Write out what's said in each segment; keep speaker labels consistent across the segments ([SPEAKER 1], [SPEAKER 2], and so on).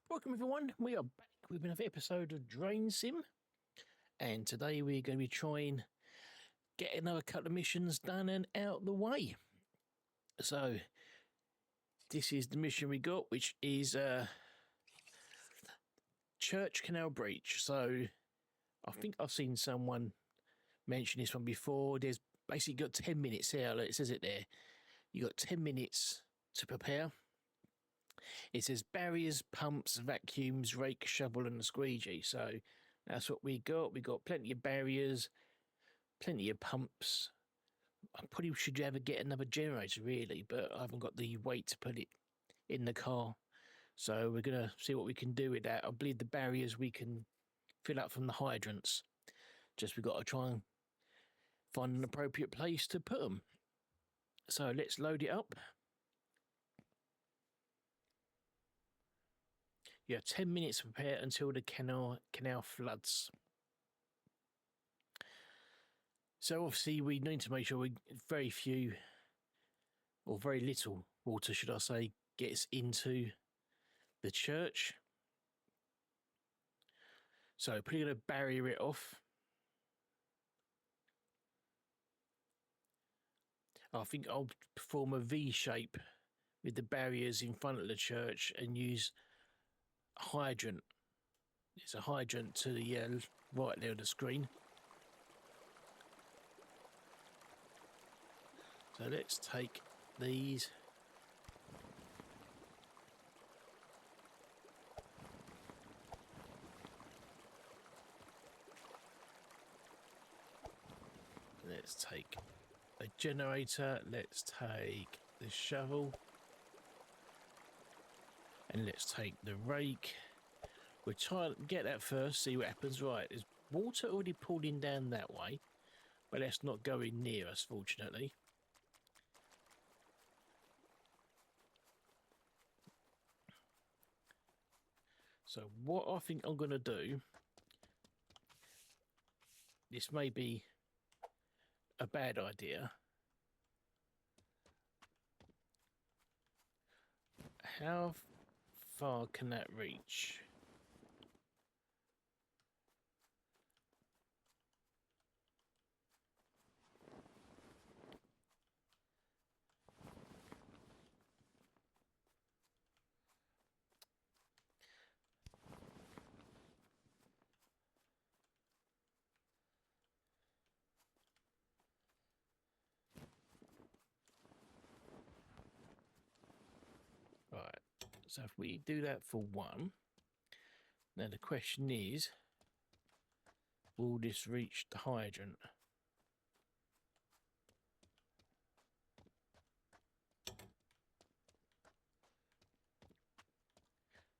[SPEAKER 1] Welcome everyone, we are back with another episode of DrainSim, and today we're going to be trying get another couple of missions done and out the way. So this is the mission we got, which is Church Canal Breach. So I think I've seen someone mention this one before. There's basically got 10 minutes here, like it says it there. You got 10 minutes to prepare. It says barriers, pumps, vacuums, rake, shovel and a squeegee. So that's what we got. We got plenty of barriers, plenty of pumps. I probably should ever get another generator really, but I haven't got the weight to put it in the car. So we're going to see what we can do with that. I believe the barriers we can fill up from the hydrants. Just we've got to try and find an appropriate place to put them. So let's load it up. You have 10 minutes to prepare until the canal floods. So obviously we need to make sure very few, or very little water should I say, gets into the church. So probably going to barrier it off. I think I'll perform a V shape with the barriers in front of the church and use hydrant. It's a hydrant to the right there on the screen. So let's take these. Let's take a generator. Let's take the shovel. And let's take the rake. We'll try and get that first, see what happens. Right, there's water already pooling down that way, but that's not going near us, fortunately. So what I think I'm going to do, this may be a bad idea. How far can that reach? Right, so if we do that for one, now the question is, will this reach the hydrant?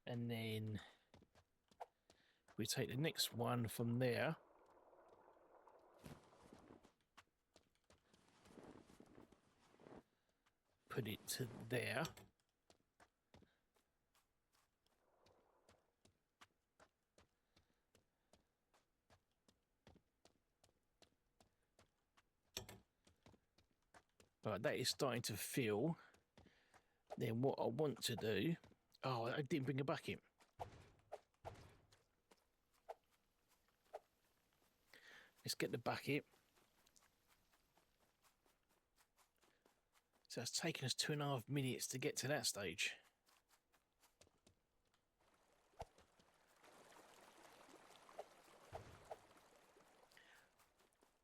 [SPEAKER 1] And then we take the next one from there. Put it to there. Right, that is starting to fill. Then what I want to do... Oh, I didn't bring a bucket. Let's get the bucket. So it's taken us 2.5 minutes to get to that stage.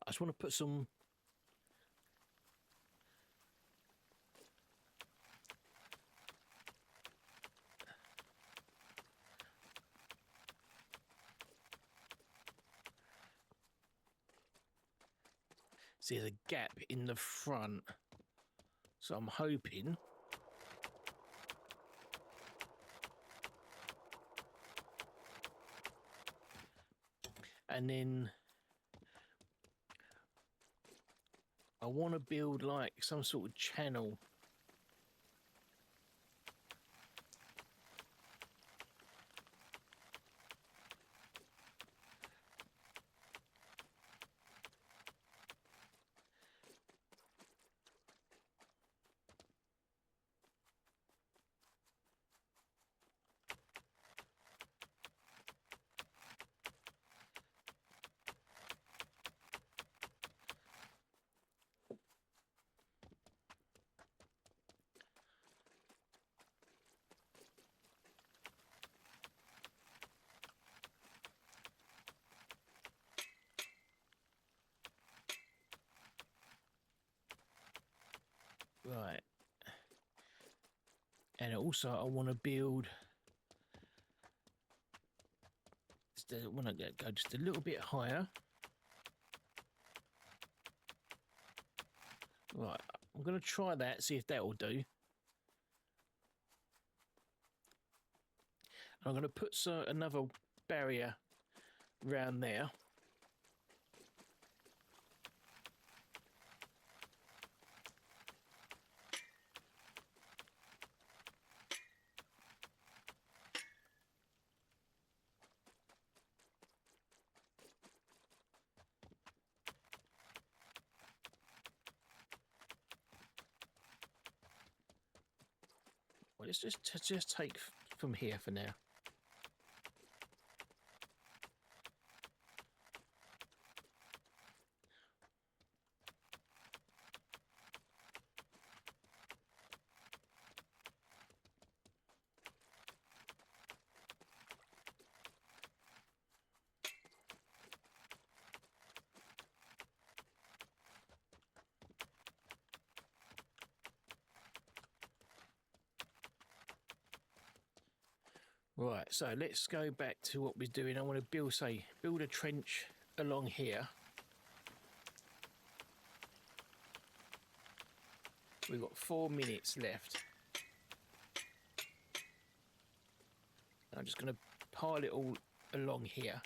[SPEAKER 1] I just want to put some... See, there's a gap in the front. So I'm hoping... And then... I want to build like some sort of channel. Right. And also I want to build, I want to go just a little bit higher. Right, I'm going to try that, see if that will do. I'm going to put another barrier around there. Well, let's just take from here for now. Right, so let's go back to what we're doing. I want to build a trench along here. We've got 4 minutes left. I'm just going to pile it all along here.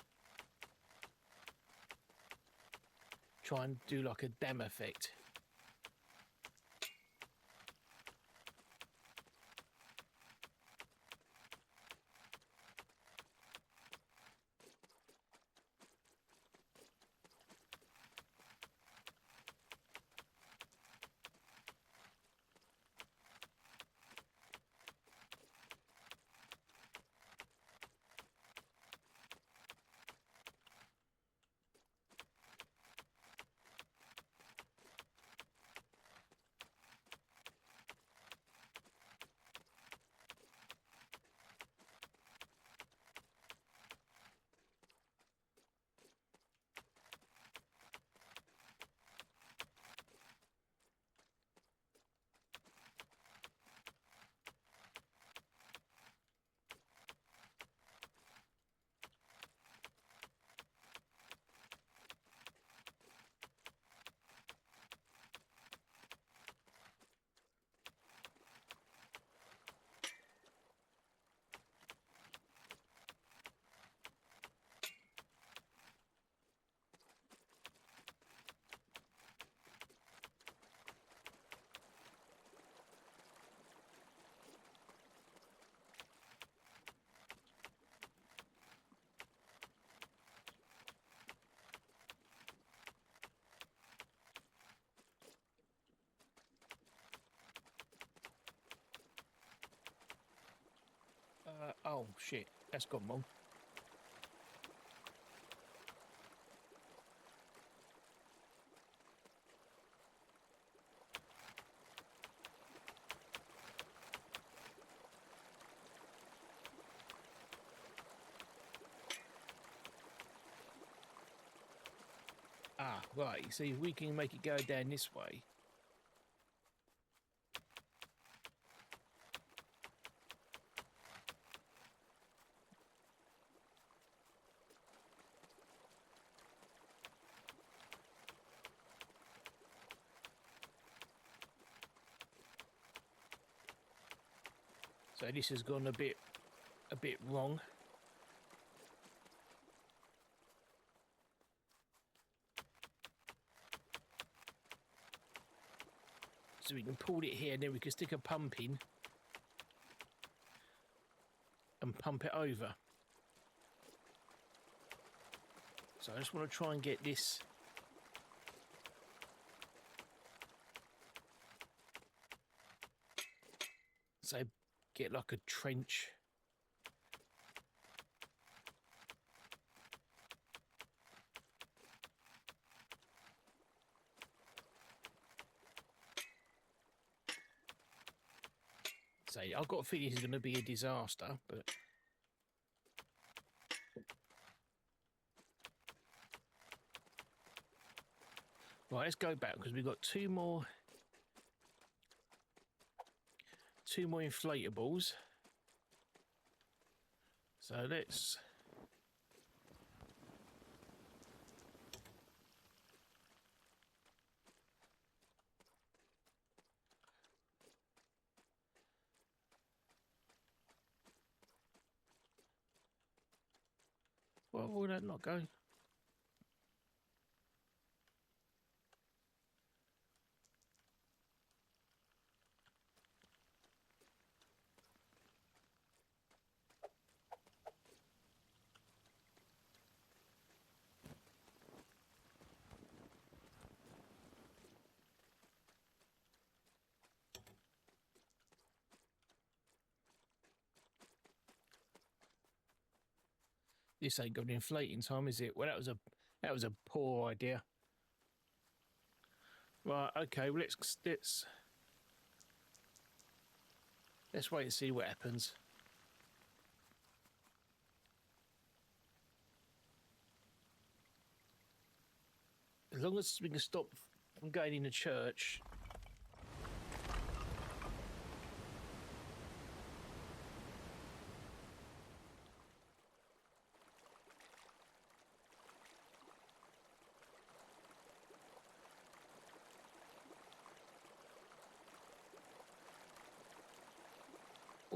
[SPEAKER 1] Try and do like a dam effect. Oh shit, that's gone wrong. Ah, right, you see, if we can make it go down this way. So this has gone a bit wrong. So we can pull it here and then we can stick a pump in and pump it over. So I just want to try and get this so get like a trench. So I've got a feeling this is going to be a disaster, but right, let's go back because we've got 2 more 2 more inflatables. So let's... Well, will that not go? This ain't got inflating time, is it? Well, that was a poor idea. Right, okay, well, let's wait and see what happens. As long as we can stop from going in the church.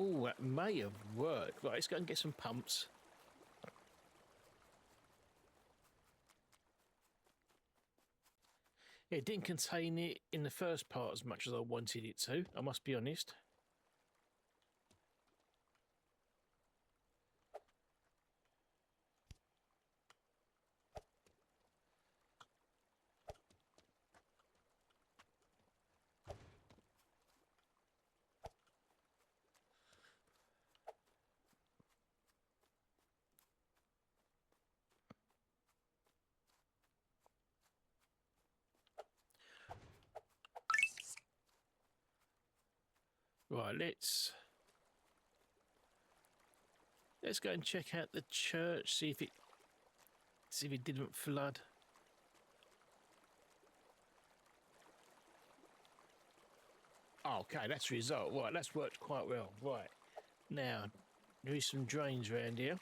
[SPEAKER 1] Oh, that may have worked. Right, let's go and get some pumps. It didn't contain it in the first part as much as I wanted it to, I must be honest. Right, let's go and check out the church, see if it didn't flood. Oh, okay, that's the result. Right, that's worked quite well. Right, now there is some drains around here.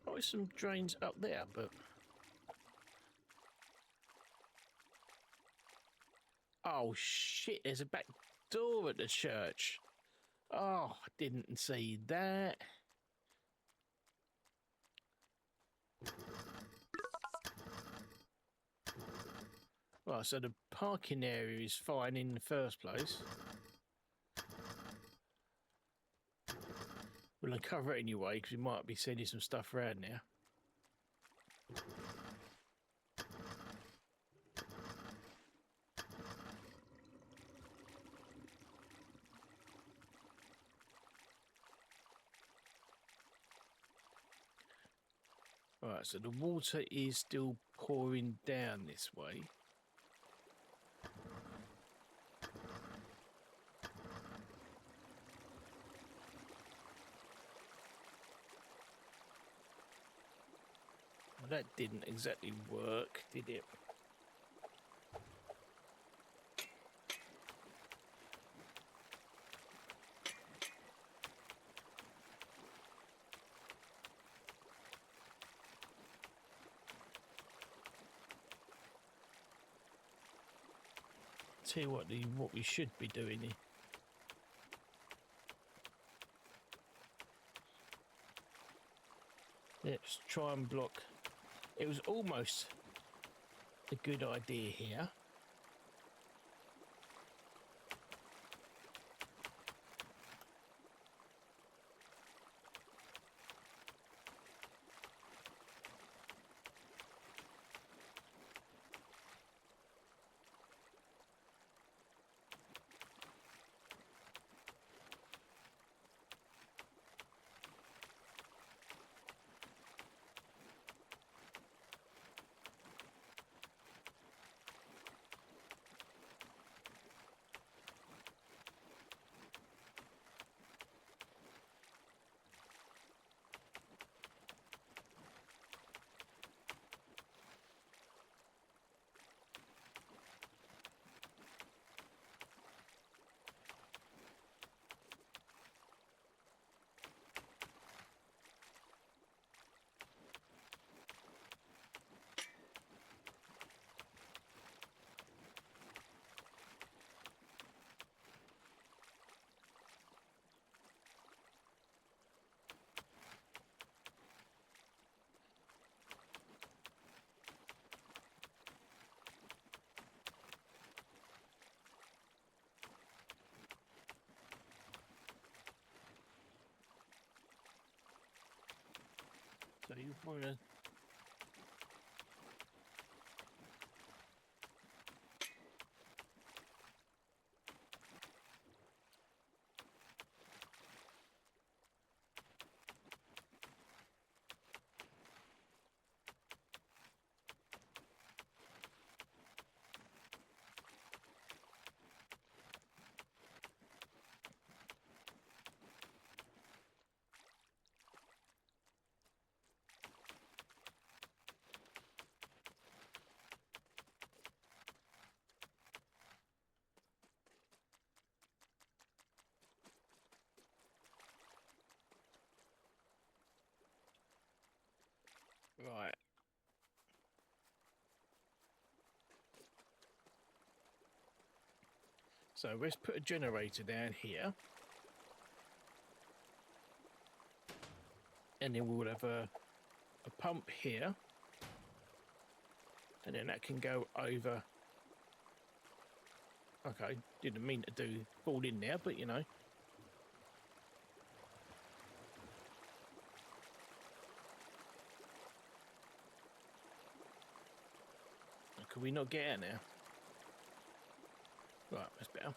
[SPEAKER 1] Oh, there's some drains up there, but... Oh, shit, there's a back door at the church. Oh, I didn't see that. Right, so the parking area is fine in the first place. We'll uncover it anyway, because we might be sending some stuff around now. Right, so the water is still pouring down this way. Well, that didn't exactly work, did it? Tell you what we should be doing here. Let's try and block. It was almost a good idea here. you want to... Right. So let's put a generator down here. And then we'll have a pump here. And then that can go over. Okay, didn't mean to fall in there, but you know. Can we not get in there? Right, that's better.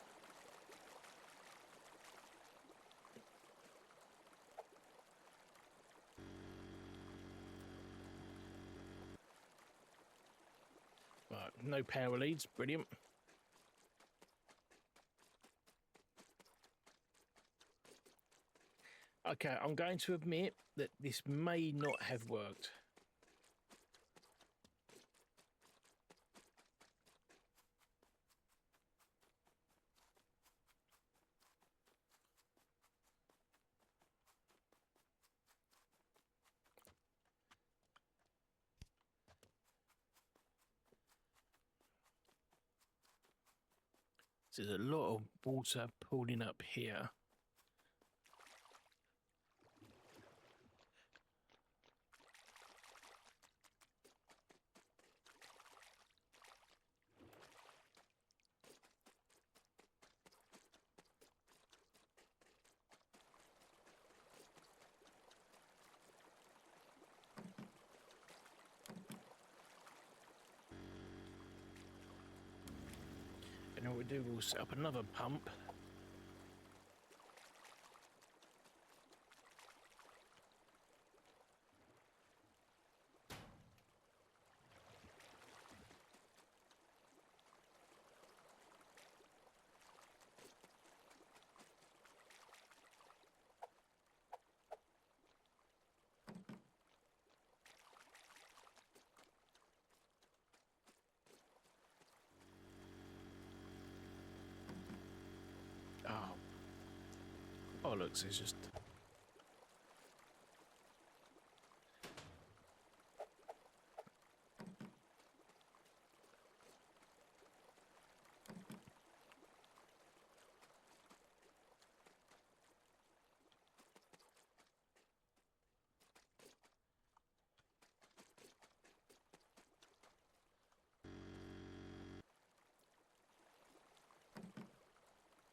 [SPEAKER 1] Right, no power leads, brilliant. Okay, I'm going to admit that this may not have worked. There's a lot of water pooling up here. And what we'll do, we'll set up another pump. Oh, look, it's just...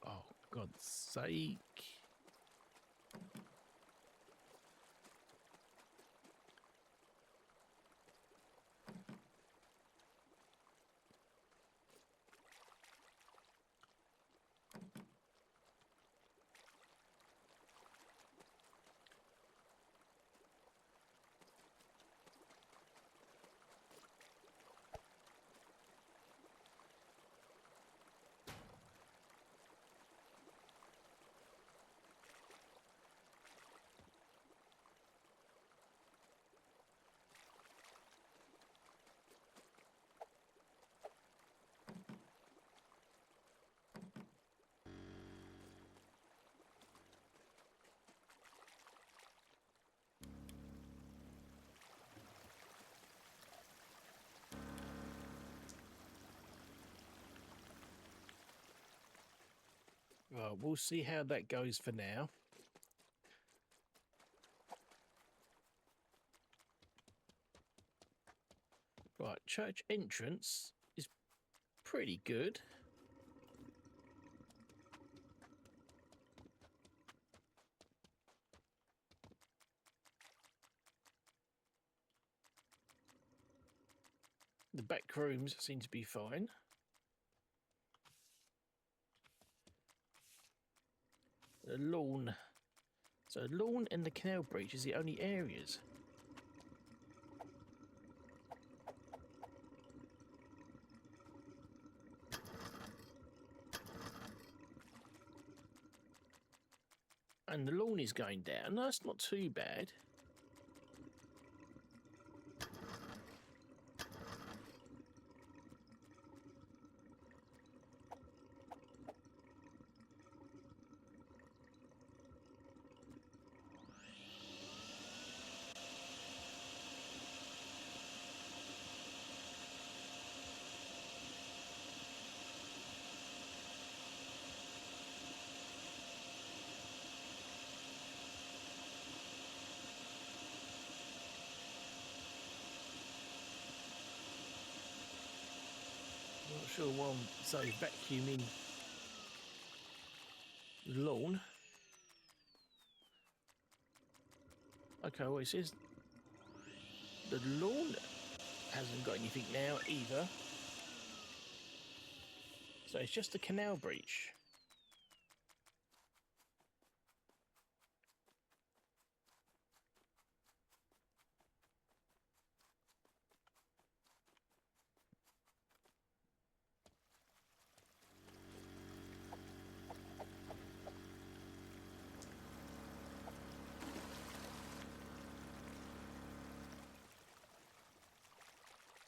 [SPEAKER 1] Oh, God's sake. Right, we'll see how that goes for now. Right, church entrance is pretty good. The back rooms seem to be fine. The lawn. So the lawn and the canal breach is the only areas. And the lawn is going down. No, that's not too bad. Not sure why I'm so vacuuming the lawn. Okay, well, it says the lawn hasn't got anything now either. So it's just a canal breach.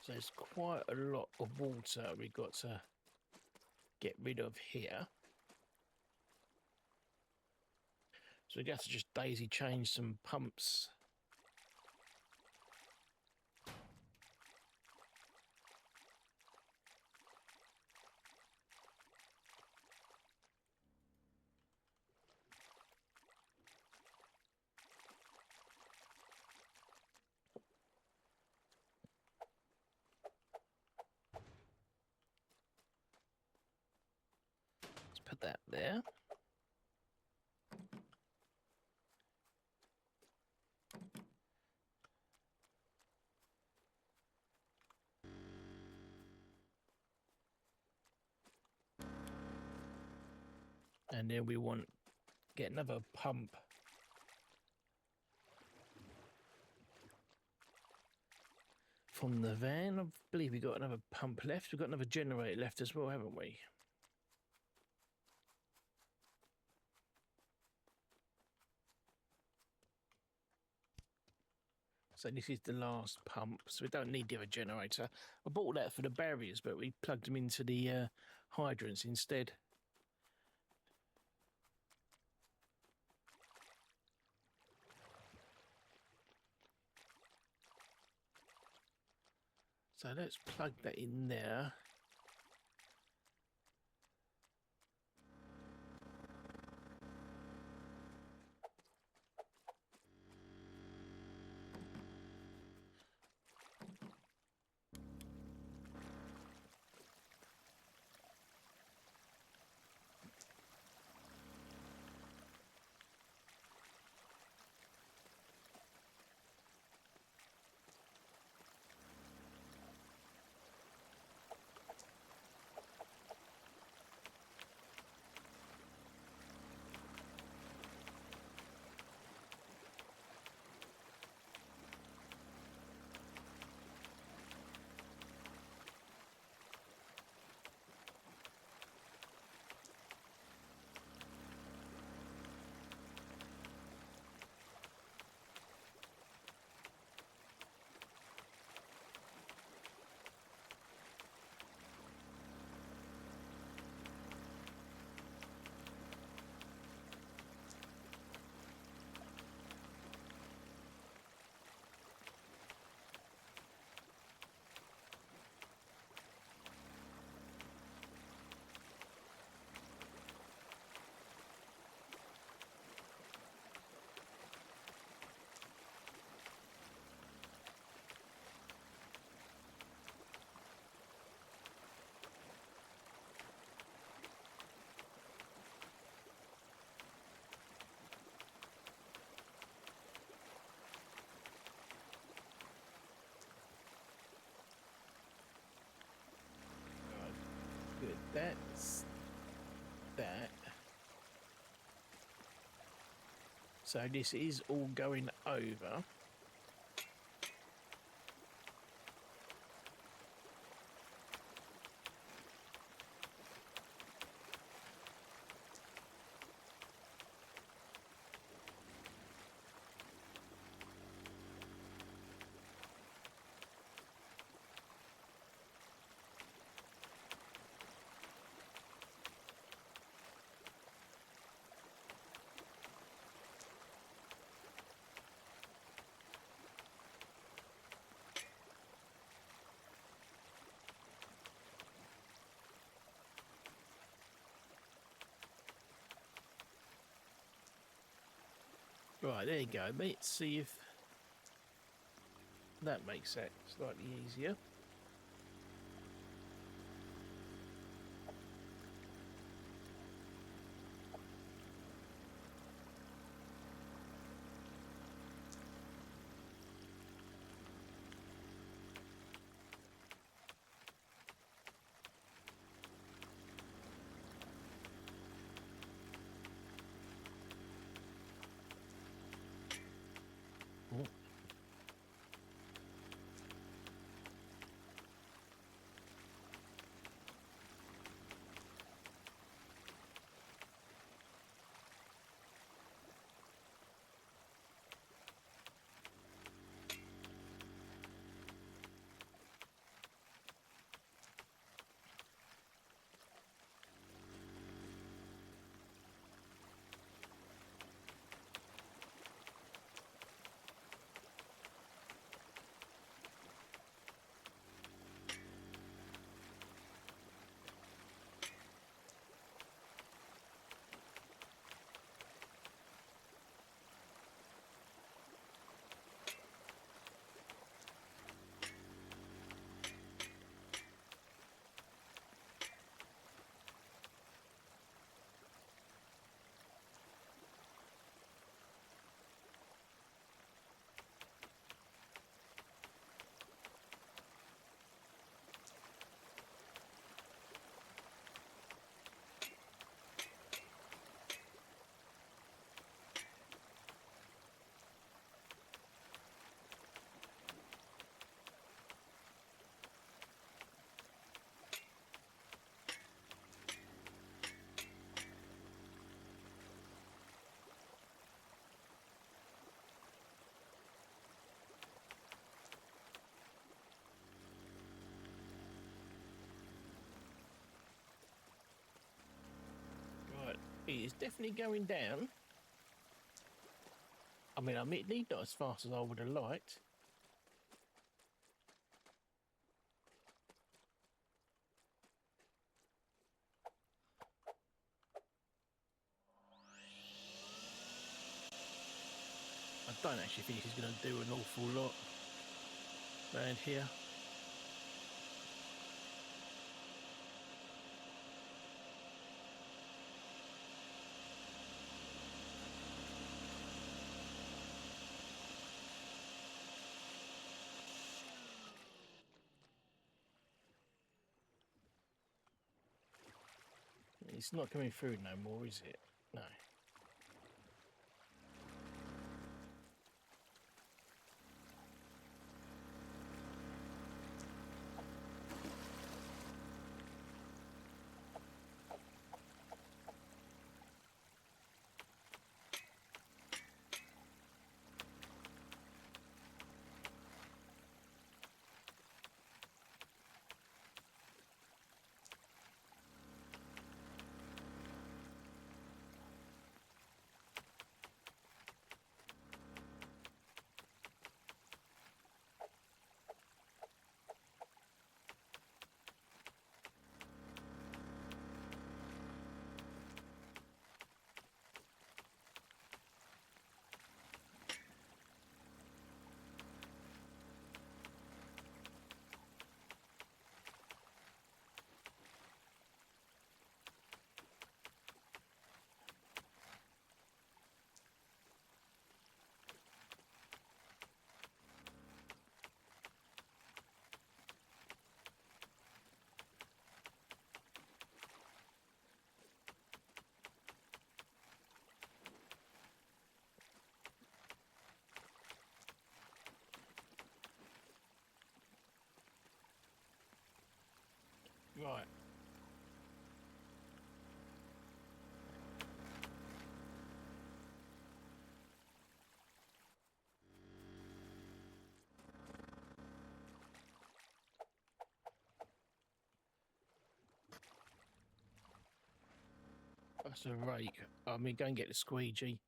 [SPEAKER 1] So there's quite a lot of water we've got to get rid of here. So we have to just daisy change some pumps. Let's put that there. And then we want get another pump from the van. I believe we got another pump left. We've got another generator left as well, haven't we? So this is the last pump, so we don't need the other generator. I bought that for the barriers, but we plugged them into the hydrants instead. So let's plug that in there. That's that. So this is all going over. Right, there you go. Let's see if that makes that slightly easier. Oh. Right, it is definitely going down. I mean, admittedly, not as fast as I would have liked. I don't actually think it's going to do an awful lot around here. It's not coming through no more, is it? No. Right. That's a rake. I mean, go and get the squeegee.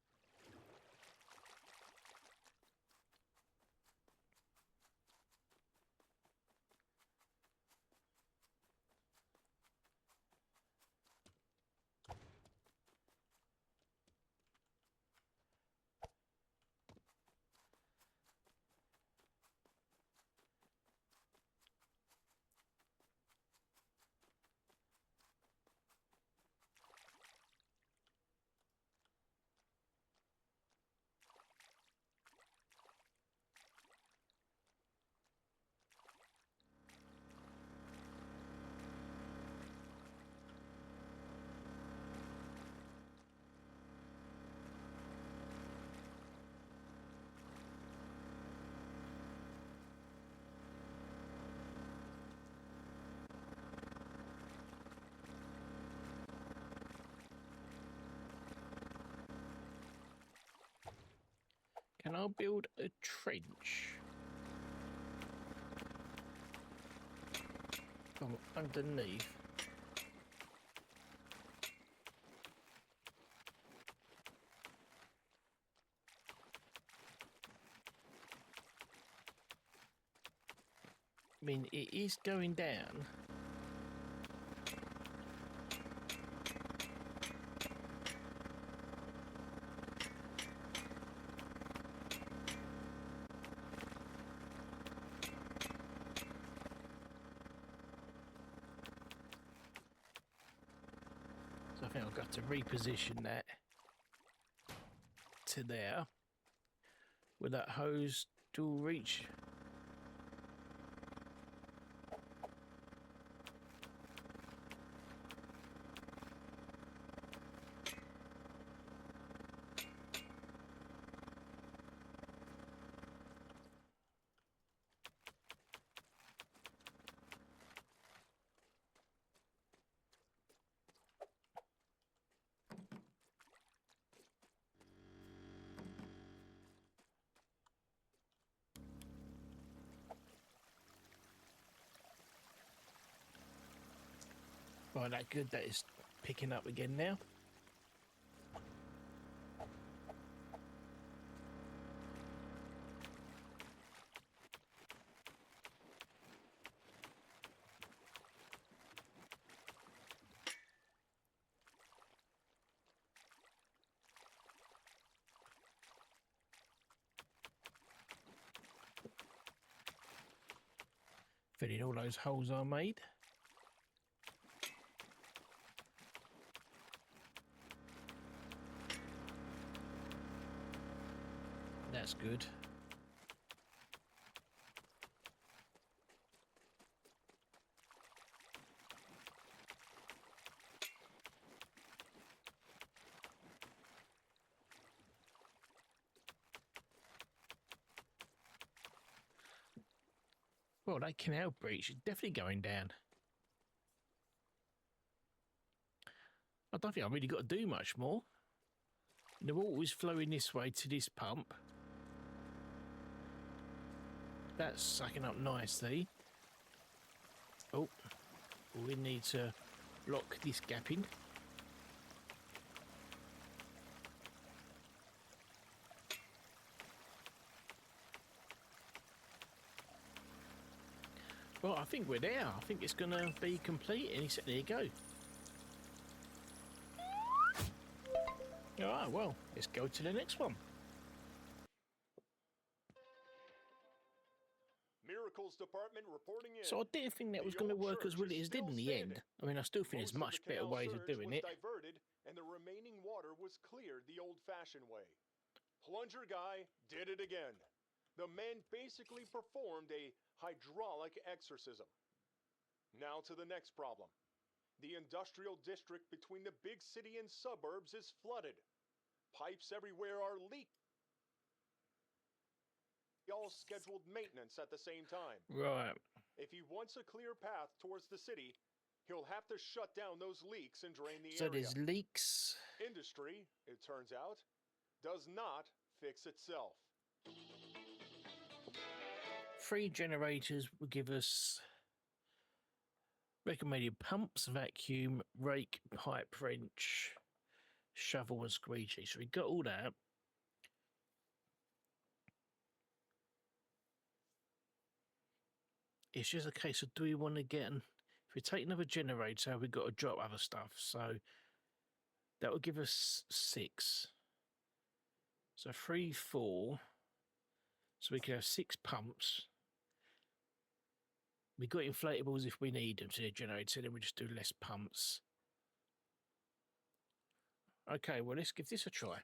[SPEAKER 1] Can I build a trench from underneath? I mean, it is going down. So I think I've got to reposition that to there. Will that hose still reach? Right, that good. That is picking up again now. Filling all those holes I made. That's good. Well, that canal breach is definitely going down. I don't think I've really got to do much more. The water is flowing this way to this pump. That's sucking up nicely. Oh, we need to lock this gap in. Well, I think we're there. I think it's going to be complete. And he said, there you go. All right, well, let's go to the next one.
[SPEAKER 2] Miracles Department reporting in.
[SPEAKER 1] So I didn't think that was going to work as well as it did in the end. I mean, I still think there's much better ways of doing it.
[SPEAKER 2] Diverted, and the remaining water was cleared the old-fashioned way. Plunger guy did it again. The man basically performed a hydraulic exorcism. Now to the next problem. The industrial district between the big city and suburbs is flooded. Pipes everywhere are leaked. All scheduled maintenance at the same time.
[SPEAKER 1] Right.
[SPEAKER 2] If he wants a clear path towards the city, He'll have to shut down those leaks and drain the
[SPEAKER 1] So
[SPEAKER 2] area.
[SPEAKER 1] there's leaks.
[SPEAKER 2] Industry, it turns out, does not fix itself.
[SPEAKER 1] 3 generators will give us recommended pumps, vacuum, rake, pipe wrench, shovel and squeegee. So we got all that. It's just a case of, do we want to get if we take another generator, we've got to drop other stuff. So that will give us 6. So 3, 4. So we can have 6 pumps. We got inflatables if we need them to the generator, then we just do less pumps. Okay, well, let's give this a try.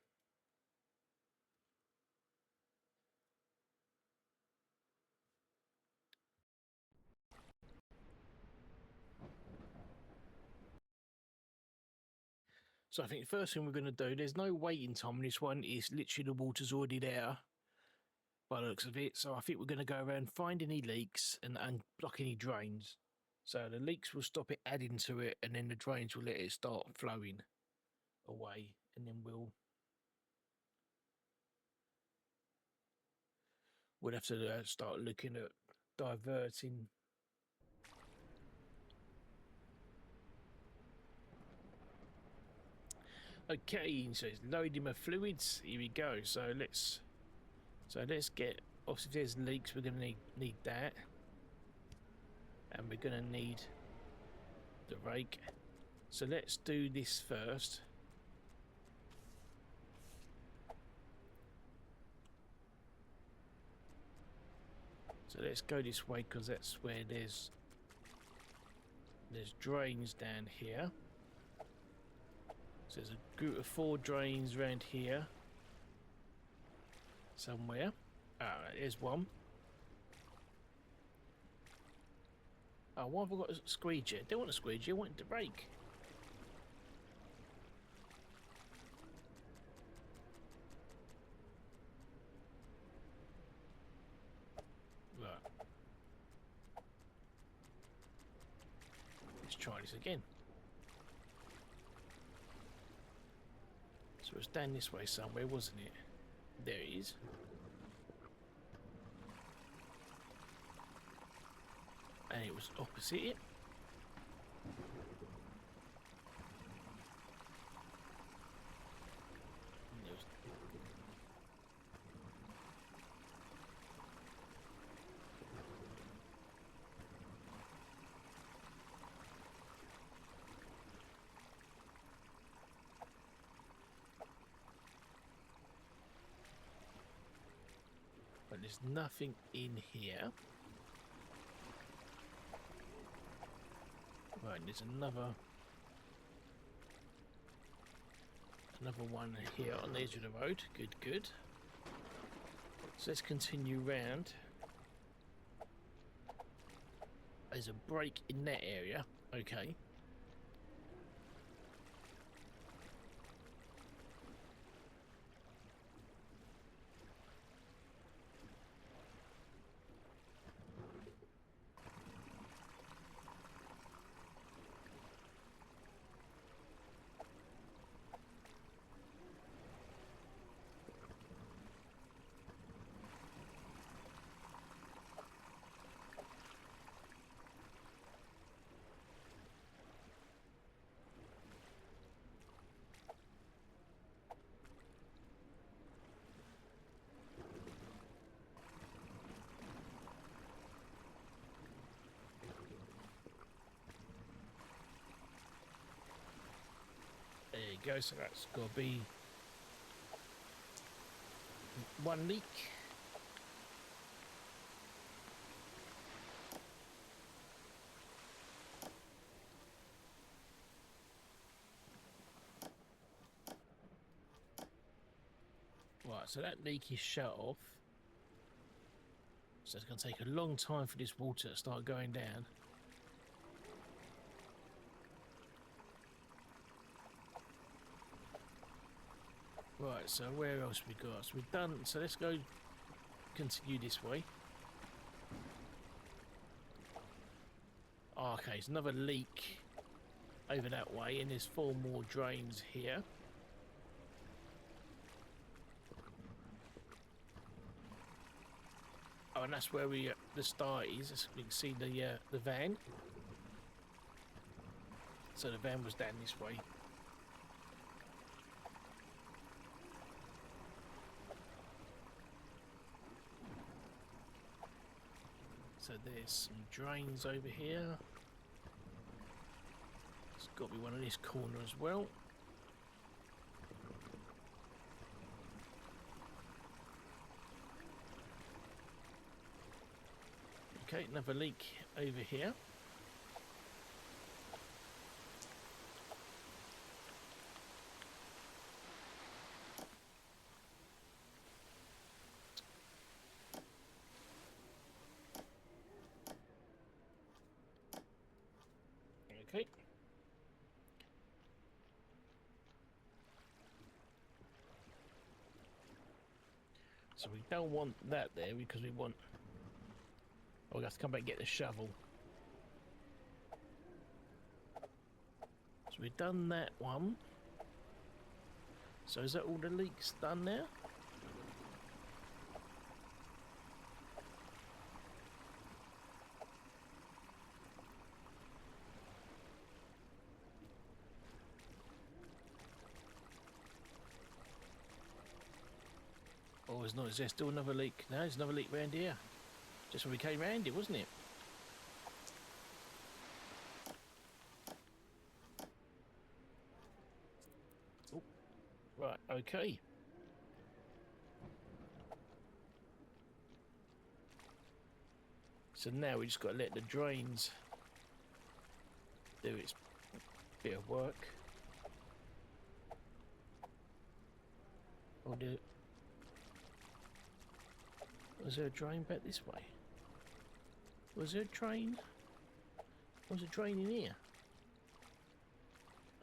[SPEAKER 1] So I think the first thing we're going to do, there's no waiting time on this one. It's literally the water's already there by the looks of it. So I think we're going to go around, find any leaks and block any drains. So the leaks will stop it adding to it, and then the drains will let it start flowing away, and then we'll have to start looking at diverting. Okay, so it's loading my fluids. Here we go. So let's get. Obviously, if there's leaks, we're going to need that, and we're going to need the rake. So let's do this first. So let's go this way because that's where there's drains down here. So there's a group of 4 drains around here somewhere. There's one. Oh, why have I got a squeegee? I don't want a squeegee, I want the rake. Right. Let's try this again. So it's down this way somewhere, wasn't it? There it is. And it was opposite it. But there's nothing in here. Right, there's another one here on the edge of the road. Good, good. So let's continue round. There's a break in that area. Okay. There you go, so that's got to be 1 leak. Right, so that leak is shut off. So it's going to take a long time for this water to start going down. Right, so where else we got? So we've done, so let's go continue this way. Oh, okay, it's another leak over that way, and there's 4 more drains here. Oh, and that's where we the start is. As you can see the van. So the van was down this way. So there's some drains over here. There's got to be one in this corner as well. Okay, another leak over here. Okay. So we don't want that there because we want... Oh, we have to come back and get the shovel. So we've done that one. So is that all the leaks done now? Oh, it's not. Is there still another leak? No, there's another leak round here. Just when we came round it, wasn't it? Oh, right, okay. So now we just got to let the drains do its bit of work. Or do... Was there a drain back this way? Was there a drain? Was a drain in here?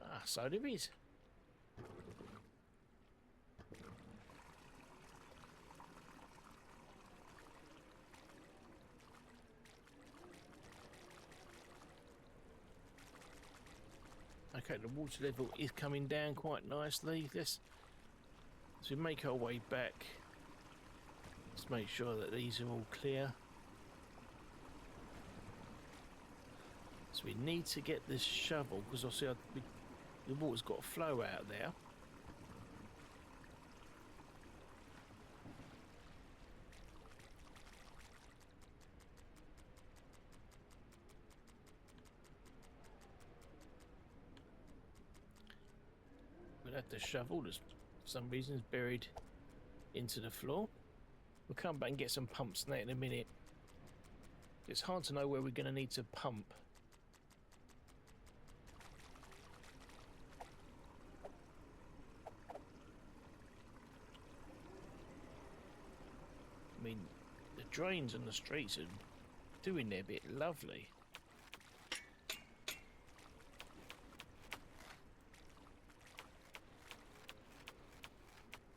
[SPEAKER 1] Ah, so there is. Okay, the water level is coming down quite nicely. Let's, as we make our way back, let's make sure that these are all clear. So we need to get this shovel because obviously the water's got to flow out there. We'll have to shovel. There's, for some reason, it's buried into the floor. We'll come back and get some pumps in a minute. It's hard to know where we're going to need to pump. I mean, the drains on the streets are doing their bit lovely.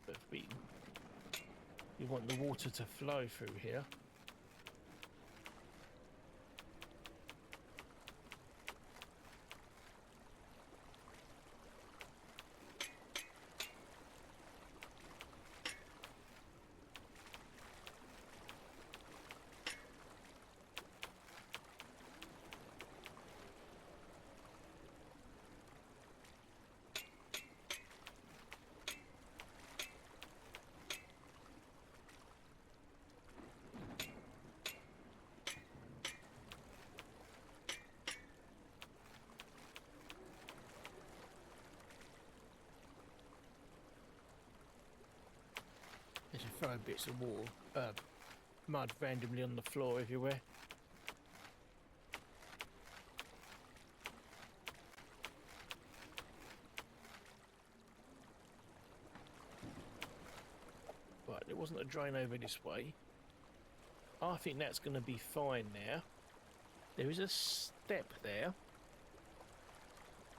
[SPEAKER 1] But we want the water to flow through here. As you throw bits of water, mud randomly on the floor everywhere. Right, there wasn't a drain over this way. I think that's going to be fine now. There is a step there.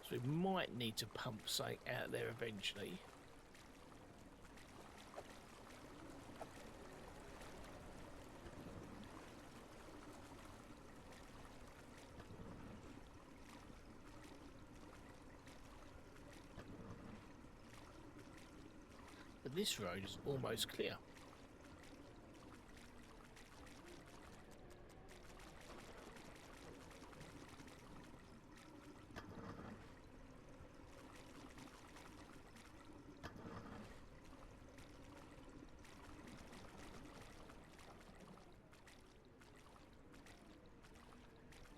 [SPEAKER 1] So we might need to pump something out there eventually. this road is almost clear.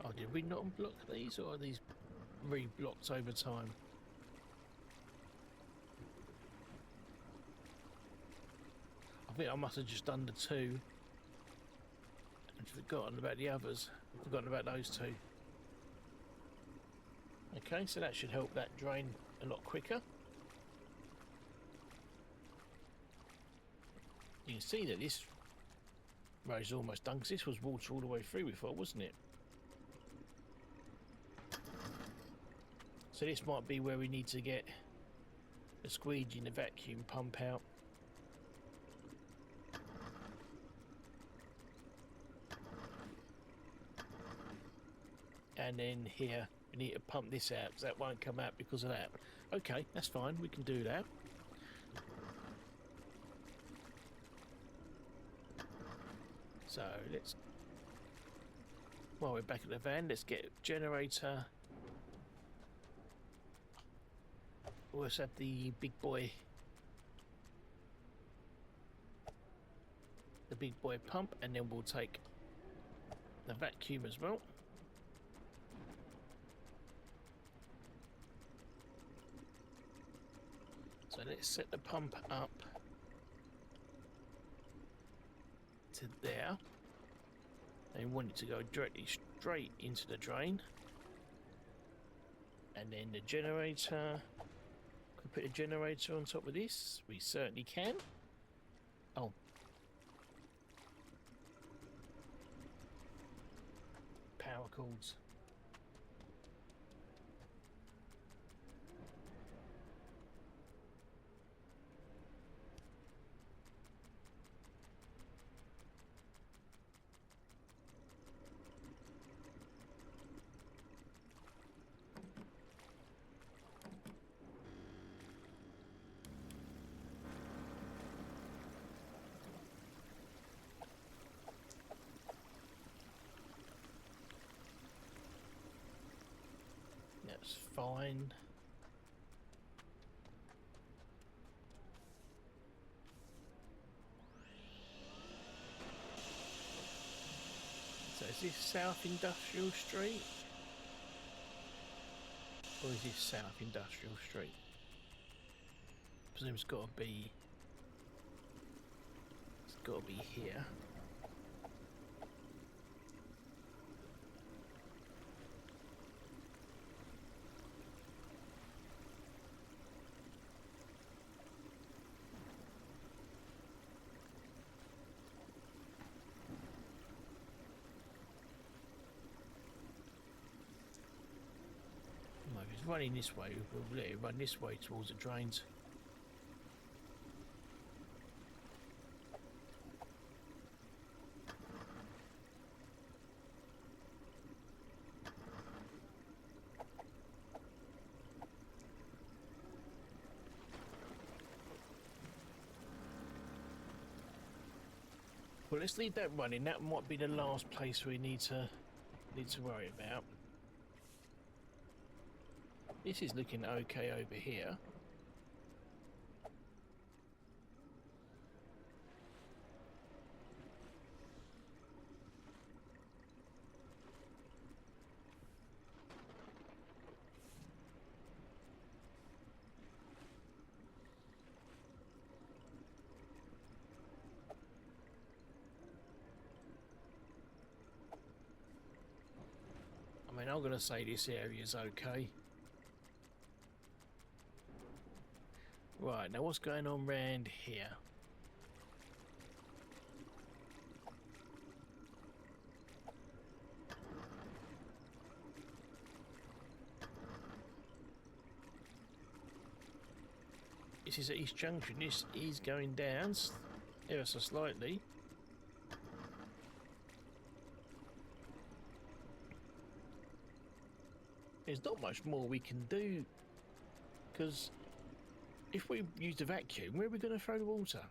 [SPEAKER 1] Oh, did we not unblock these, or are these re-blocked over time? I think I must have just done the two and forgotten about the others. Forgotten about those two. Okay, so that should help that drain a lot quicker. You can see that this road is almost done, because this was water all the way through before, wasn't it? So this might be where we need to get a squeegee and a vacuum pump out. And then here we need to pump this out, because that won't come out because of that. Okay, that's fine, we can do that. So let's, while we're back at the van, let's get a generator. We'll also have the big boy pump, and then we'll take the vacuum as well. So let's set the pump up to there. And we want it to go directly straight into the drain. And then the generator. Can we put a generator on top of this? We certainly can. Oh. Power cords. That's fine. So is this South Industrial Street? Or is this South Industrial Street? I presume it's got to be here. If it's running this way, we'll let it run this way towards the drains. Well, let's leave that running. That might be the last place we need to worry about. This is looking okay over here. I mean, I'm going to say this area is okay. Right, now what's going on round here? This is at East Junction. This is going down ever so slightly. There's not much more we can do, because If we use the vacuum, where are we going to throw the water?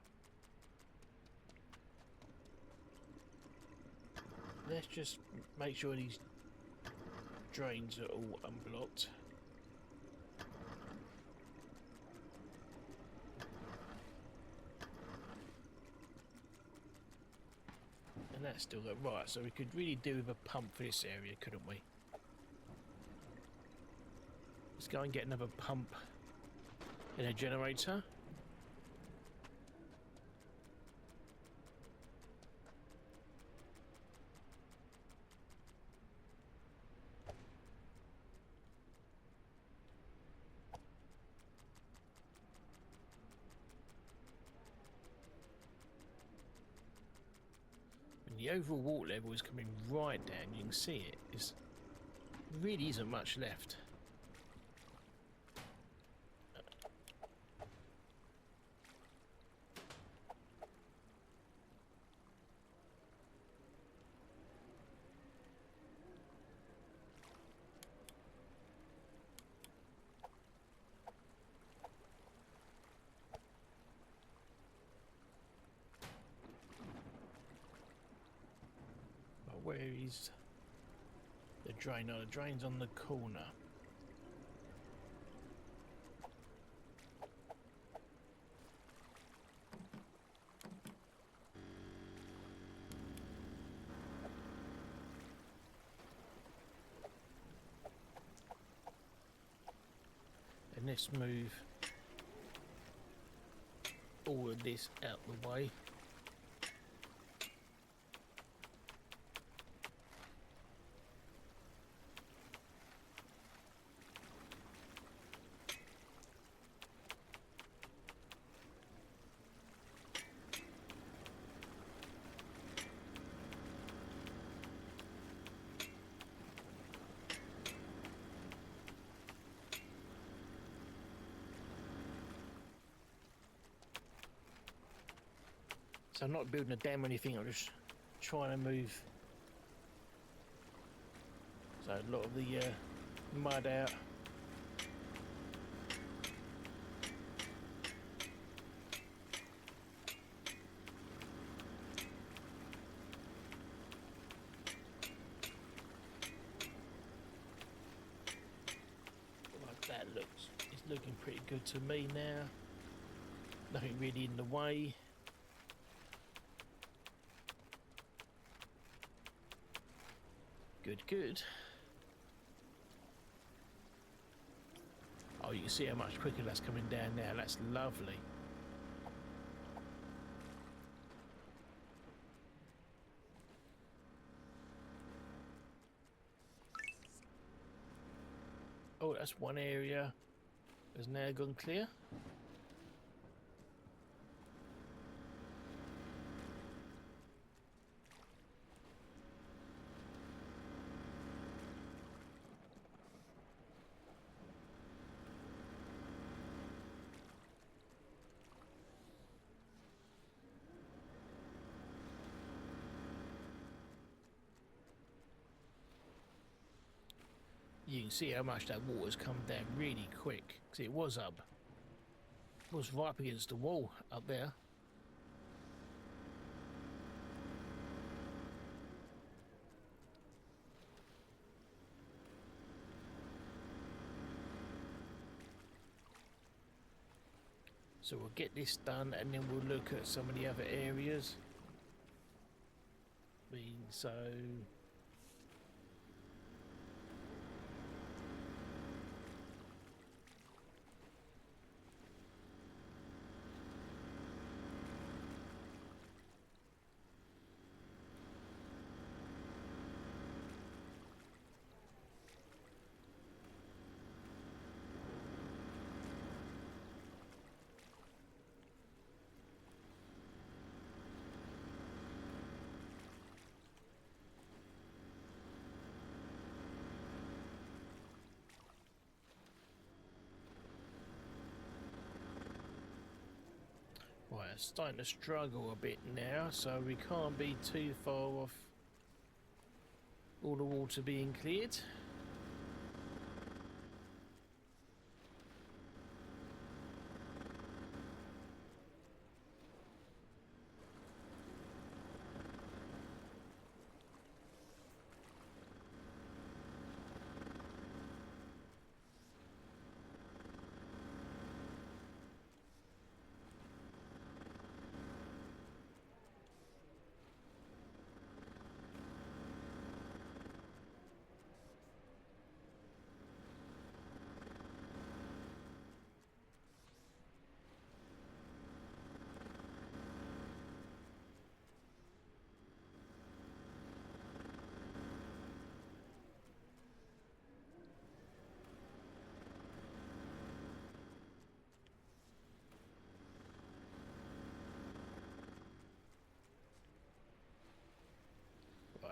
[SPEAKER 1] Let's just make sure these drains are all unblocked. And that's still got right, so we could really do with a pump for this area, couldn't we? Let's go and get another pump and a generator. And the overall water level is coming right down. You can see it. There really isn't much left. Where is the drain? Oh, the drain's on the corner. And let's move all of this out the way. So I'm not building a dam or anything, I'm just trying to move so a lot of the mud out. Like that looks, it's looking pretty good to me now. Nothing really in the way. Good, good. Oh, you can see how much quicker that's coming down now. That's lovely. Oh, that's one area has now gone clear. You can see how much that water's come down really quick, because it was right up against the wall up there. So we'll get this done and then we'll look at some of the other areas. So right, it's starting to struggle a bit now, so we can't be too far off all the water being cleared.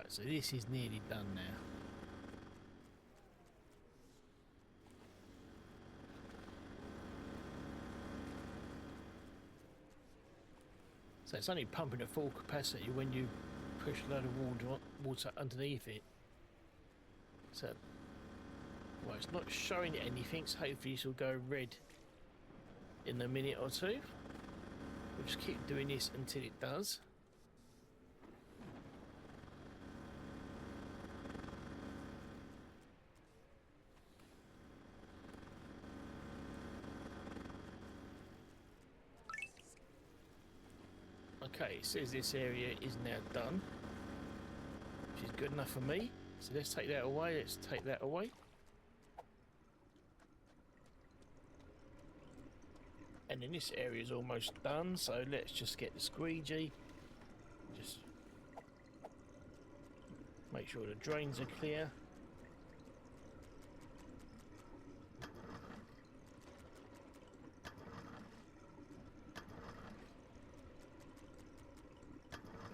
[SPEAKER 1] Right, so this is nearly done now. So it's only pumping at full capacity when you push a load of water underneath it. So, well, it's not showing it anything, so hopefully this will go red in a minute or two. We'll just keep doing this until it does. Okay, it says this area is now done, which is good enough for me. So let's take that away. Let's take that away. And then this area is almost done, so let's just get the squeegee. Just make sure the drains are clear.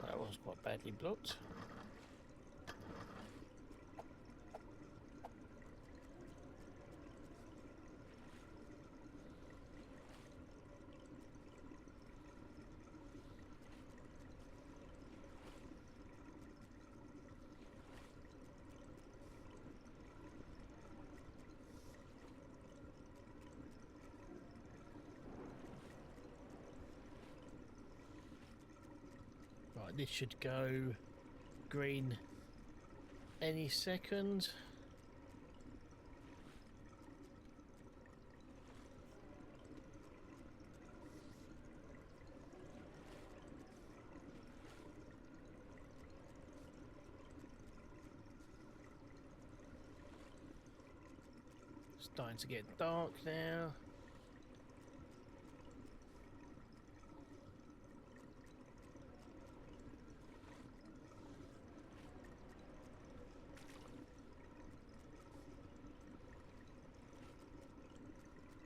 [SPEAKER 1] That was quite badly blocked. Right, this should go green any second. Starting to get dark now.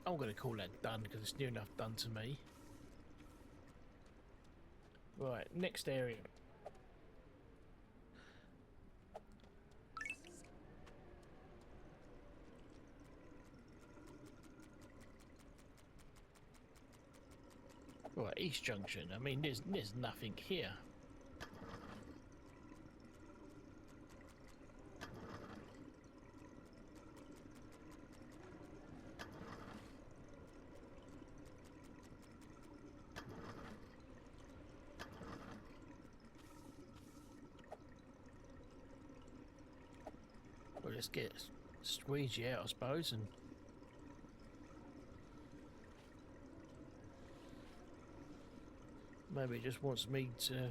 [SPEAKER 1] I'm going to call that done because it's near enough done to me. Right, next area. Right, East Junction. I mean, there's nothing here. We'll just get squeegee out, I suppose, and maybe it just wants me to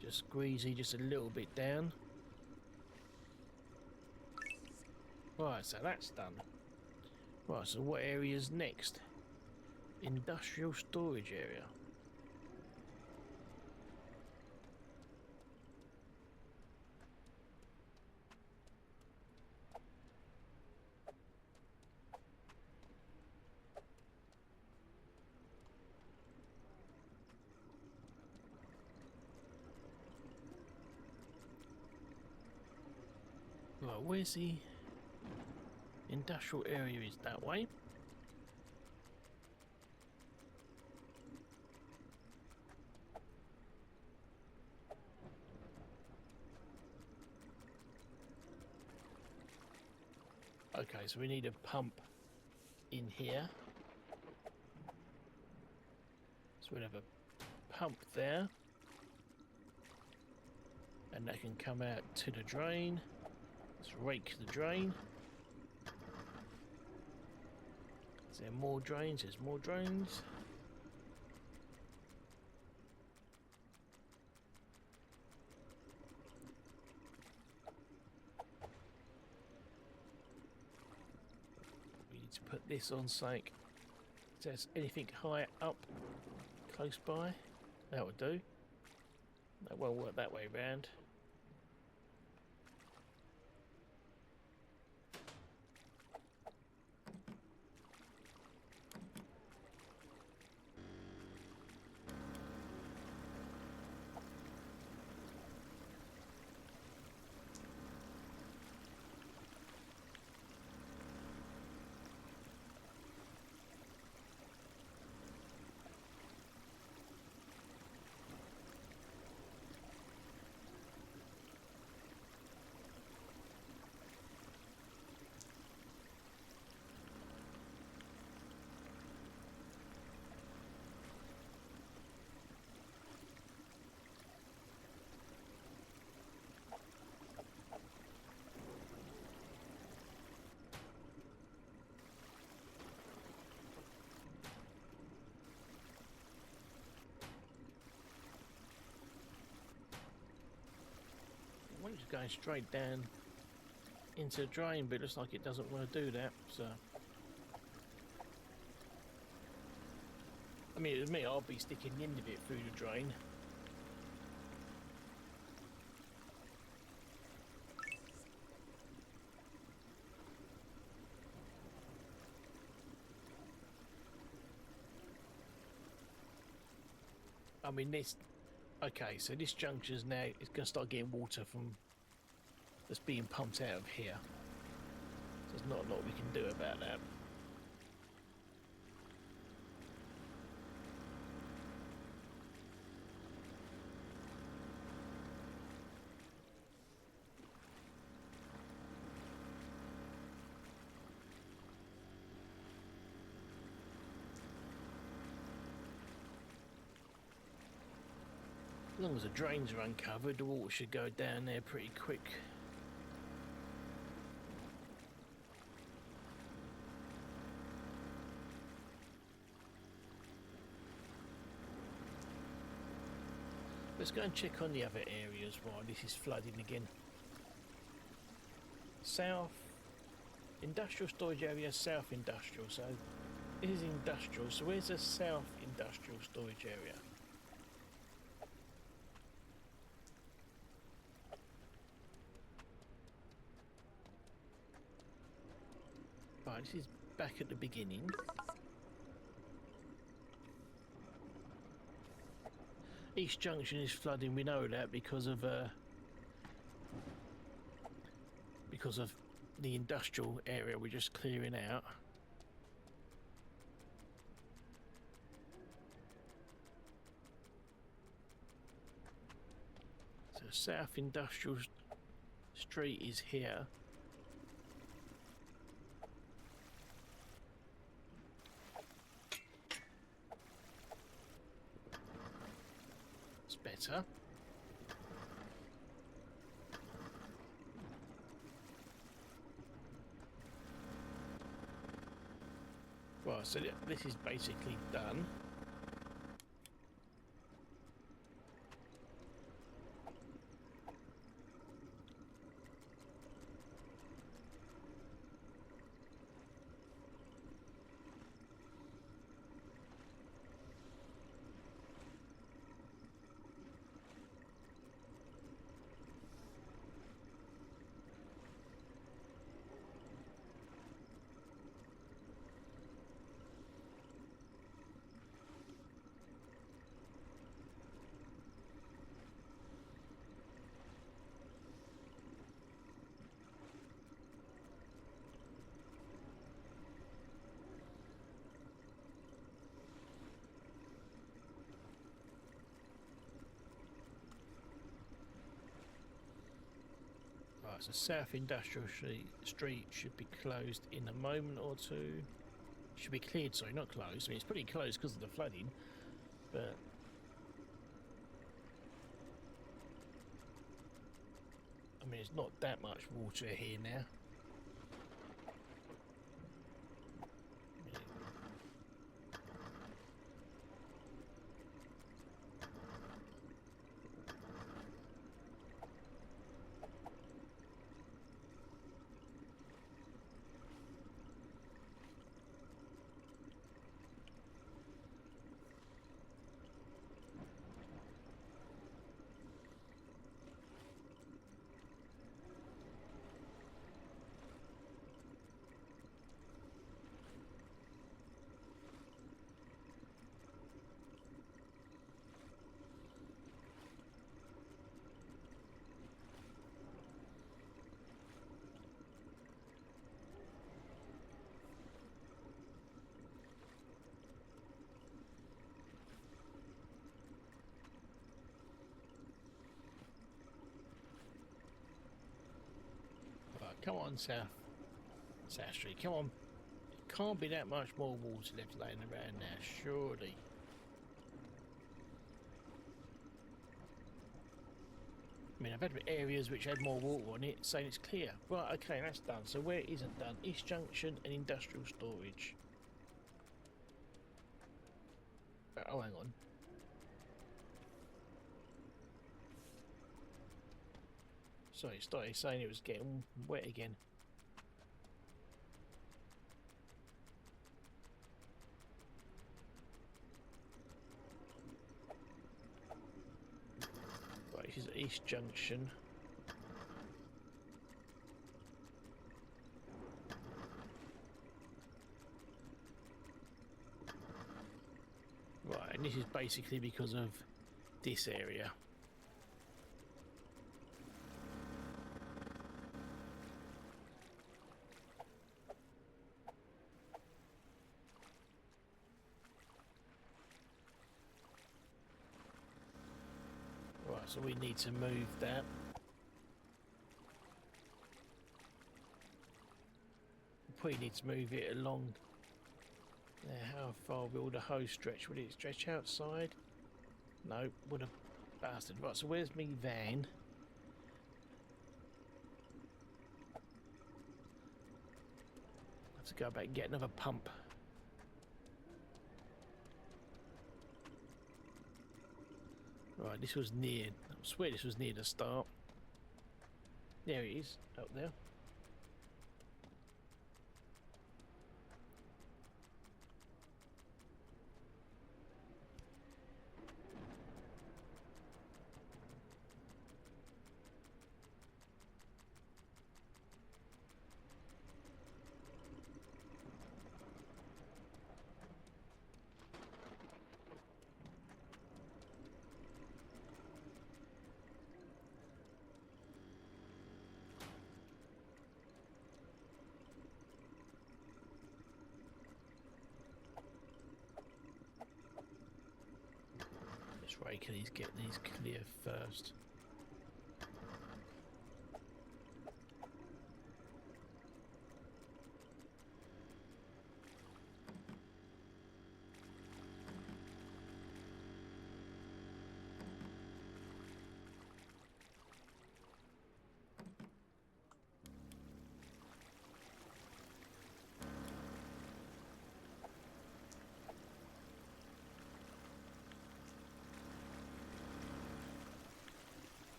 [SPEAKER 1] just squeegee just a little bit down. Right, so that's done. Right, so what area's next? Industrial storage area. Right, where's the industrial area? Is that way? Okay, so we need a pump in here. So we'll have a pump there. And that can come out to the drain. Let's rake the drain. Is there more drains? There's more drains. We need to put this on something. Is there anything higher up, close by? That would do. That won't work that way round. going straight down into the drain, but it looks like it doesn't want to do that. So, I mean, with me, I'll be sticking the end of it through the drain. I mean, this. Okay, so this junction's now, it's going to start getting water from that's being pumped out of here. So there's not a lot we can do about that. As long as the drains are uncovered, the water should go down there pretty quick. Let's go and check on the other areas while this is flooding again. South industrial storage area, south industrial. So this is industrial. So where's the south industrial storage area? Right, this is back at the beginning. East Junction is flooding, we know that because of the industrial area we're just clearing out. So South Industrial Street is here. Better. Right, so this is basically done. So South Industrial Street should be closed in a moment or two. Should be cleared, sorry, not closed. I mean, it's pretty close because of the flooding, but I mean, it's not that much water here now. Come on, South Street, come on. It can't be that much more water left laying around now, surely. I mean, I've had areas which had more water on it saying it's clear. Right, okay, that's done. So where it isn't done? East Junction and industrial storage. Oh, hang on. Sorry, it started saying it was getting wet again. Right, this is East Junction. Right, and this is basically because of this area. Right, so we need to move that. We probably need to move it along. Now, how far will the hose stretch? Would it stretch outside? No, would have bastard. Right, so where's me van? I have to go back and get another pump. Right, this was near. I swear this was near the start. There it is, up there. Raker, he's getting these clear first.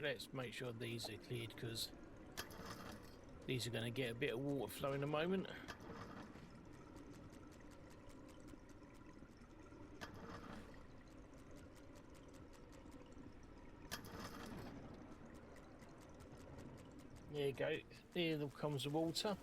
[SPEAKER 1] Let's make sure these are cleared, because these are going to get a bit of water flow in a moment. There you go, here comes the water.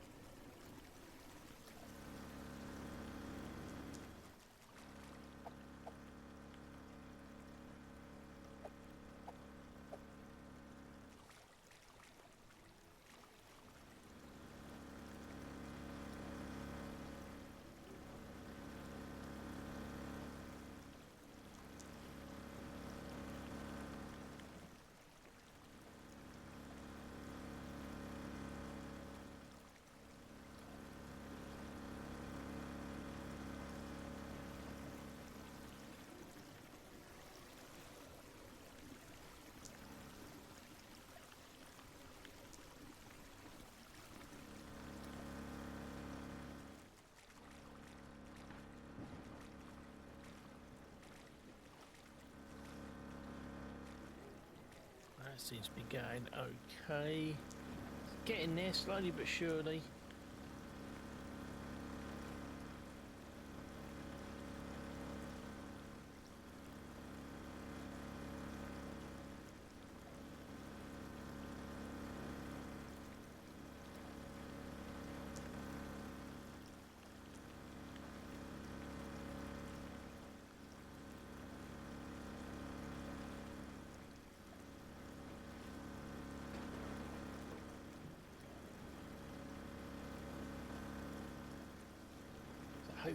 [SPEAKER 1] That seems to be going okay. Getting there slowly but surely.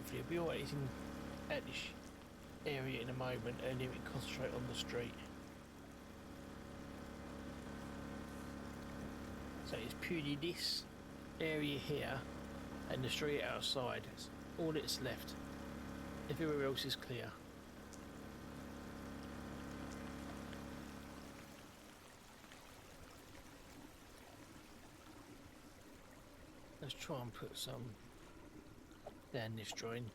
[SPEAKER 1] hopefully it'll be alright. It's in at this area in a moment, and then we can concentrate on the street. So it's purely this area here and the street outside. That's all that's left. Everywhere else is clear. Let's try and put some down this drain.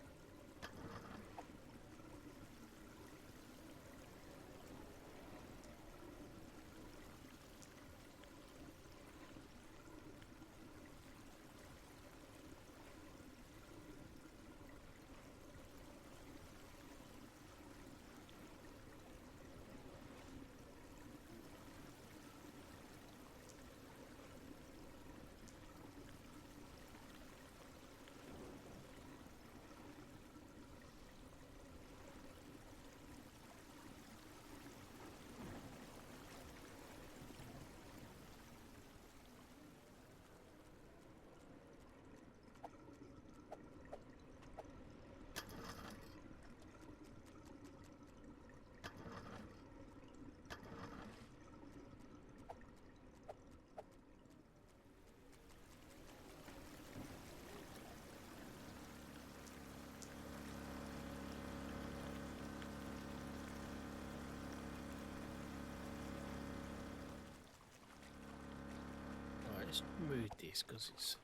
[SPEAKER 1] Let's move this because it's.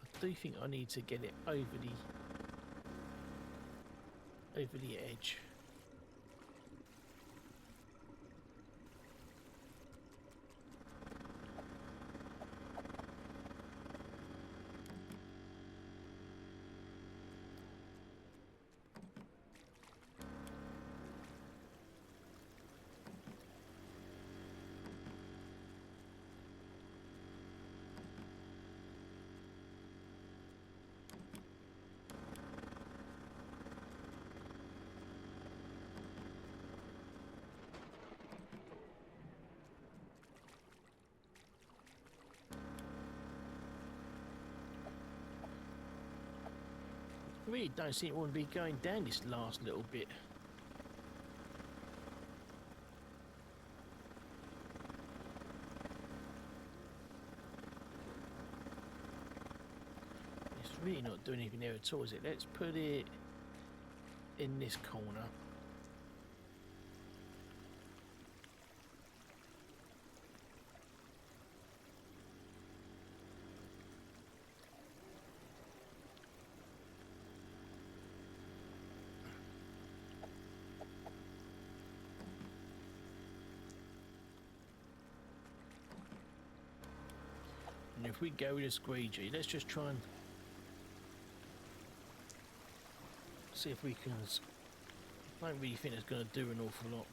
[SPEAKER 1] I do think I need to get it over the edge. I really don't seem to want to be going down this last little bit. It's really not doing anything there at all, is it? Let's put it in this corner. And if we go with a squeegee, let's just try and see if we can. I don't really think it's going to do an awful lot.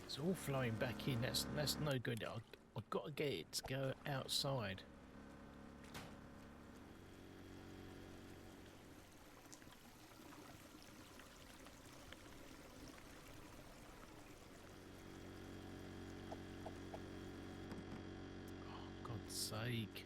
[SPEAKER 1] It's all flowing back in. That's no good. I've got to get it to go outside. Oh, God's sake.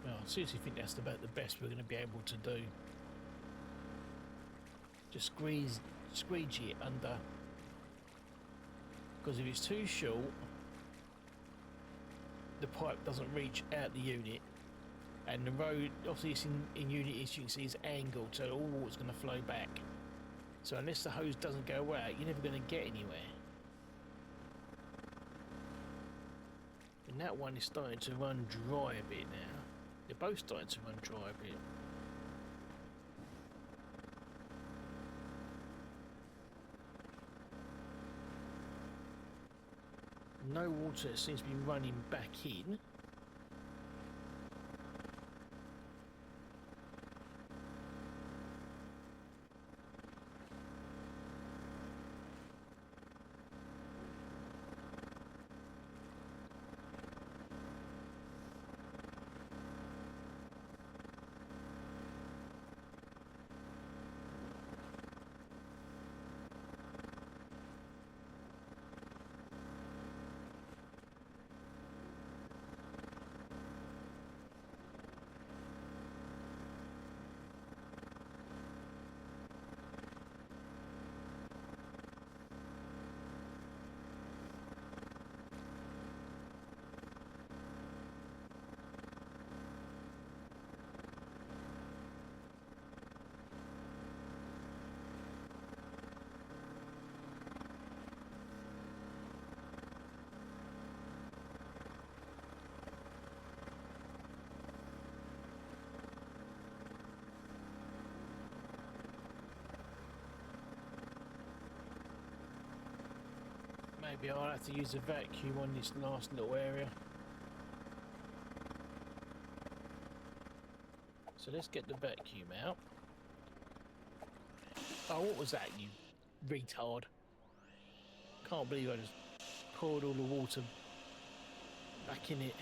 [SPEAKER 1] I seriously think that's about the best we're going to be able to do. Just squeegee it under. Because if it's too short, the pipe doesn't reach out the unit. And the road, obviously it's in unit, as you can see, is angled, so all water's going to flow back. So unless the hose doesn't go out, you're never going to get anywhere. And that one is starting to run dry a bit now. They're both starting to run dry a bit. No water seems to be running back in. Maybe I'll have to use a vacuum on this last little area. So let's get the vacuum out. Oh, what was that, you retard? Can't believe I just poured all the water back in it.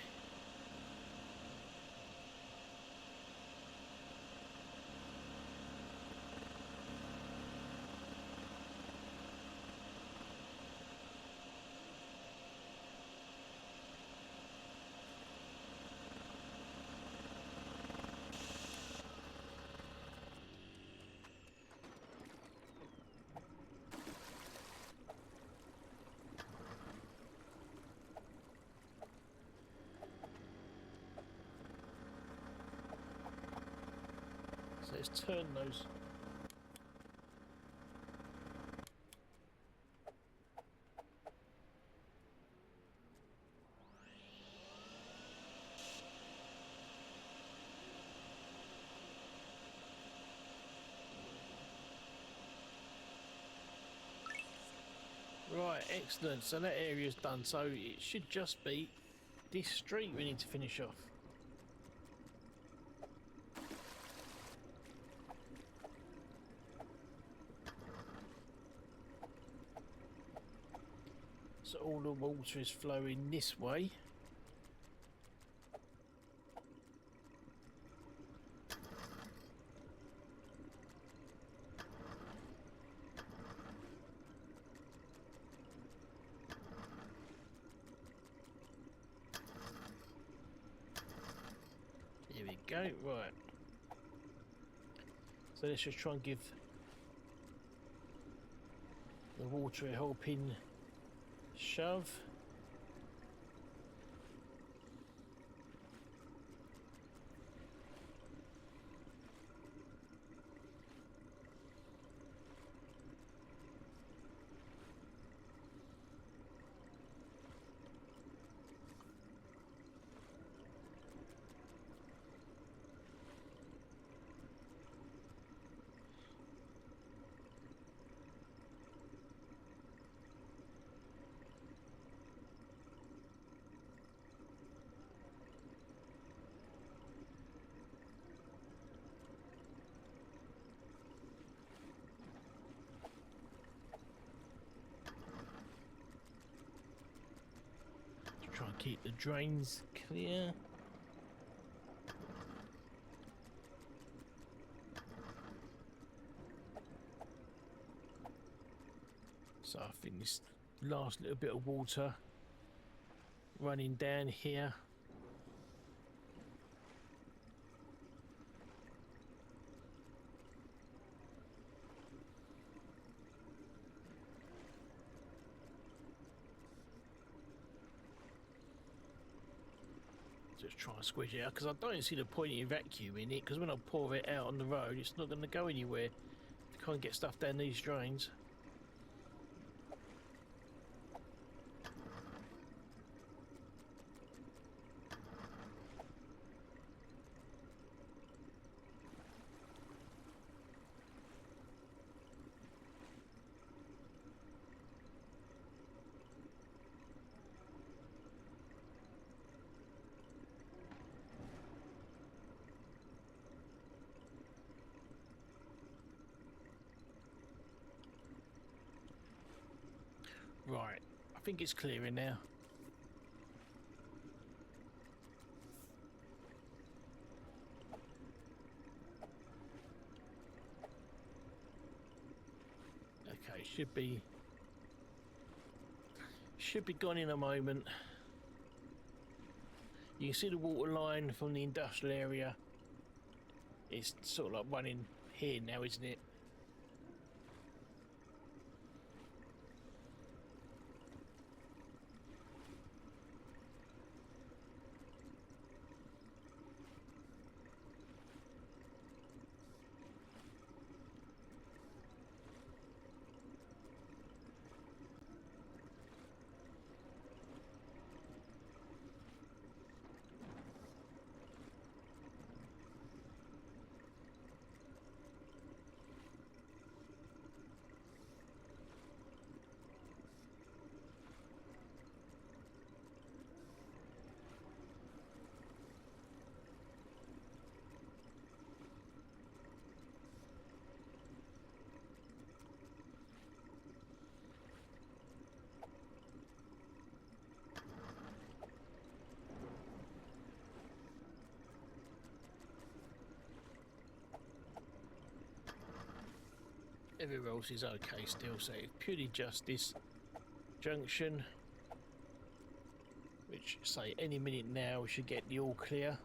[SPEAKER 1] So let's turn those. Right, excellent. So that area's done. So it should just be this street we need to finish off. So all the water is flowing this way. Here we go, right. So let's just try and give the water a helping shove. Try and keep the drains clear. So I think this last little bit of water running down here. Just try and squeeze it out because I don't see the point in vacuuming it, because when I pour it out on the road it's not going to go anywhere. You can't get stuff down these drains. Right, I think it's clearing now. Okay, should be gone in a moment. You can see the water line from the industrial area. It's sort of like running here now, isn't it? Everywhere else is okay still, so it's purely just this junction, which say any minute now we should get the all clear.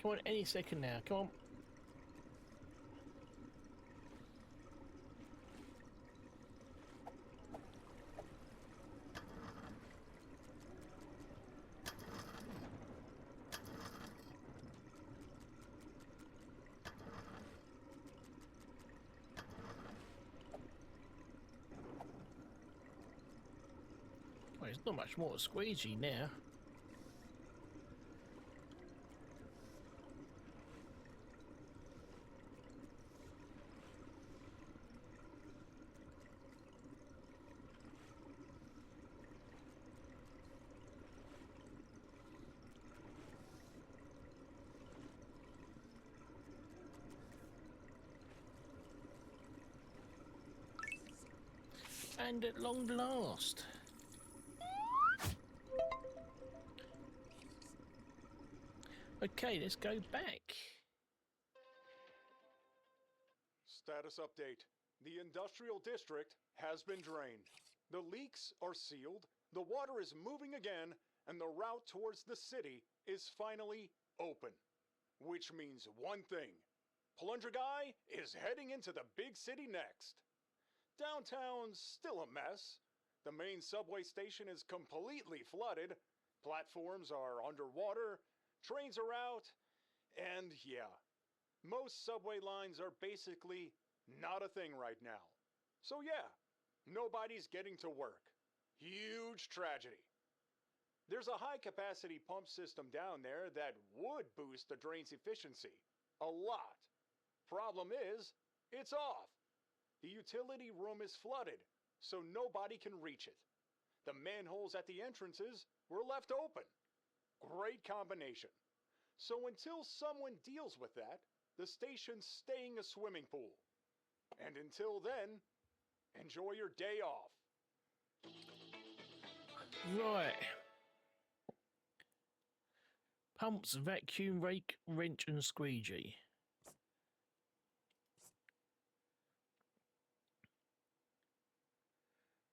[SPEAKER 1] Come on, any second now, come on. Well, there's not much more to squeegee now. And at long last. Okay, let's go back.
[SPEAKER 2] Status update. The industrial district has been drained. The leaks are sealed, the water is moving again, and the route towards the city is finally open. Which means one thing. Plunger Guy is heading into the big city next. Downtown's still a mess. The main subway station is completely flooded. Platforms are underwater, trains are out, and yeah, most subway lines are basically not a thing right now. So yeah, nobody's getting to work. Huge tragedy. There's a high-capacity pump system down there that would boost the drain's efficiency. A lot. Problem is, it's off. The utility room is flooded, so nobody can reach it. The manholes at the entrances were left open. Great combination. So until someone deals with that, the station's staying a swimming pool. And until then, enjoy your day off.
[SPEAKER 1] Right. Pumps, vacuum, rake, wrench and squeegee.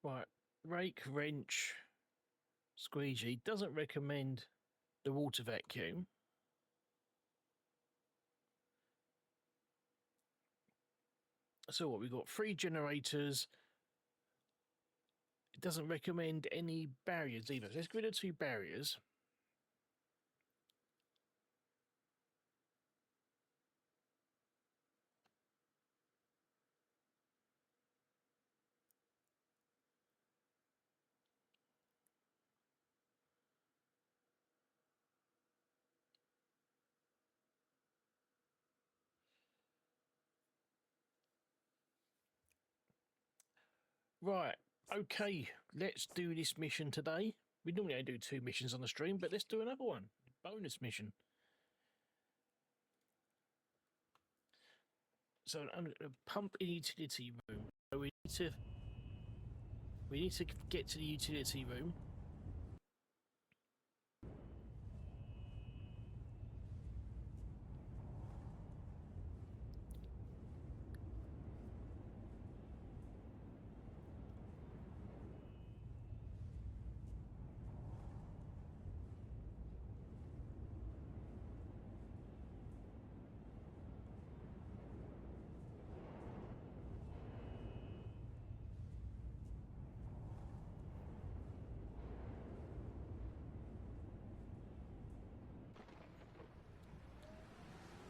[SPEAKER 1] Right, rake, wrench, squeegee. Doesn't recommend the water vacuum. So what, we've got 3 generators. It doesn't recommend any barriers either. So let's get rid of 2 barriers. Right, okay, let's do this mission today. We normally only do 2 missions on the stream, but let's do another one. Bonus mission. So I'm going to pump in utility room. So we need to get to the utility room.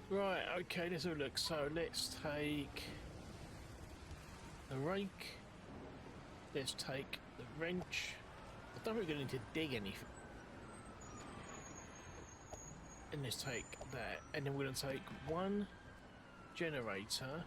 [SPEAKER 1] Right, okay, let's have a look. So let's take the rake. Let's take the wrench. I don't think we're going to need to dig anything. And let's take that. And then we're going to take 1 generator.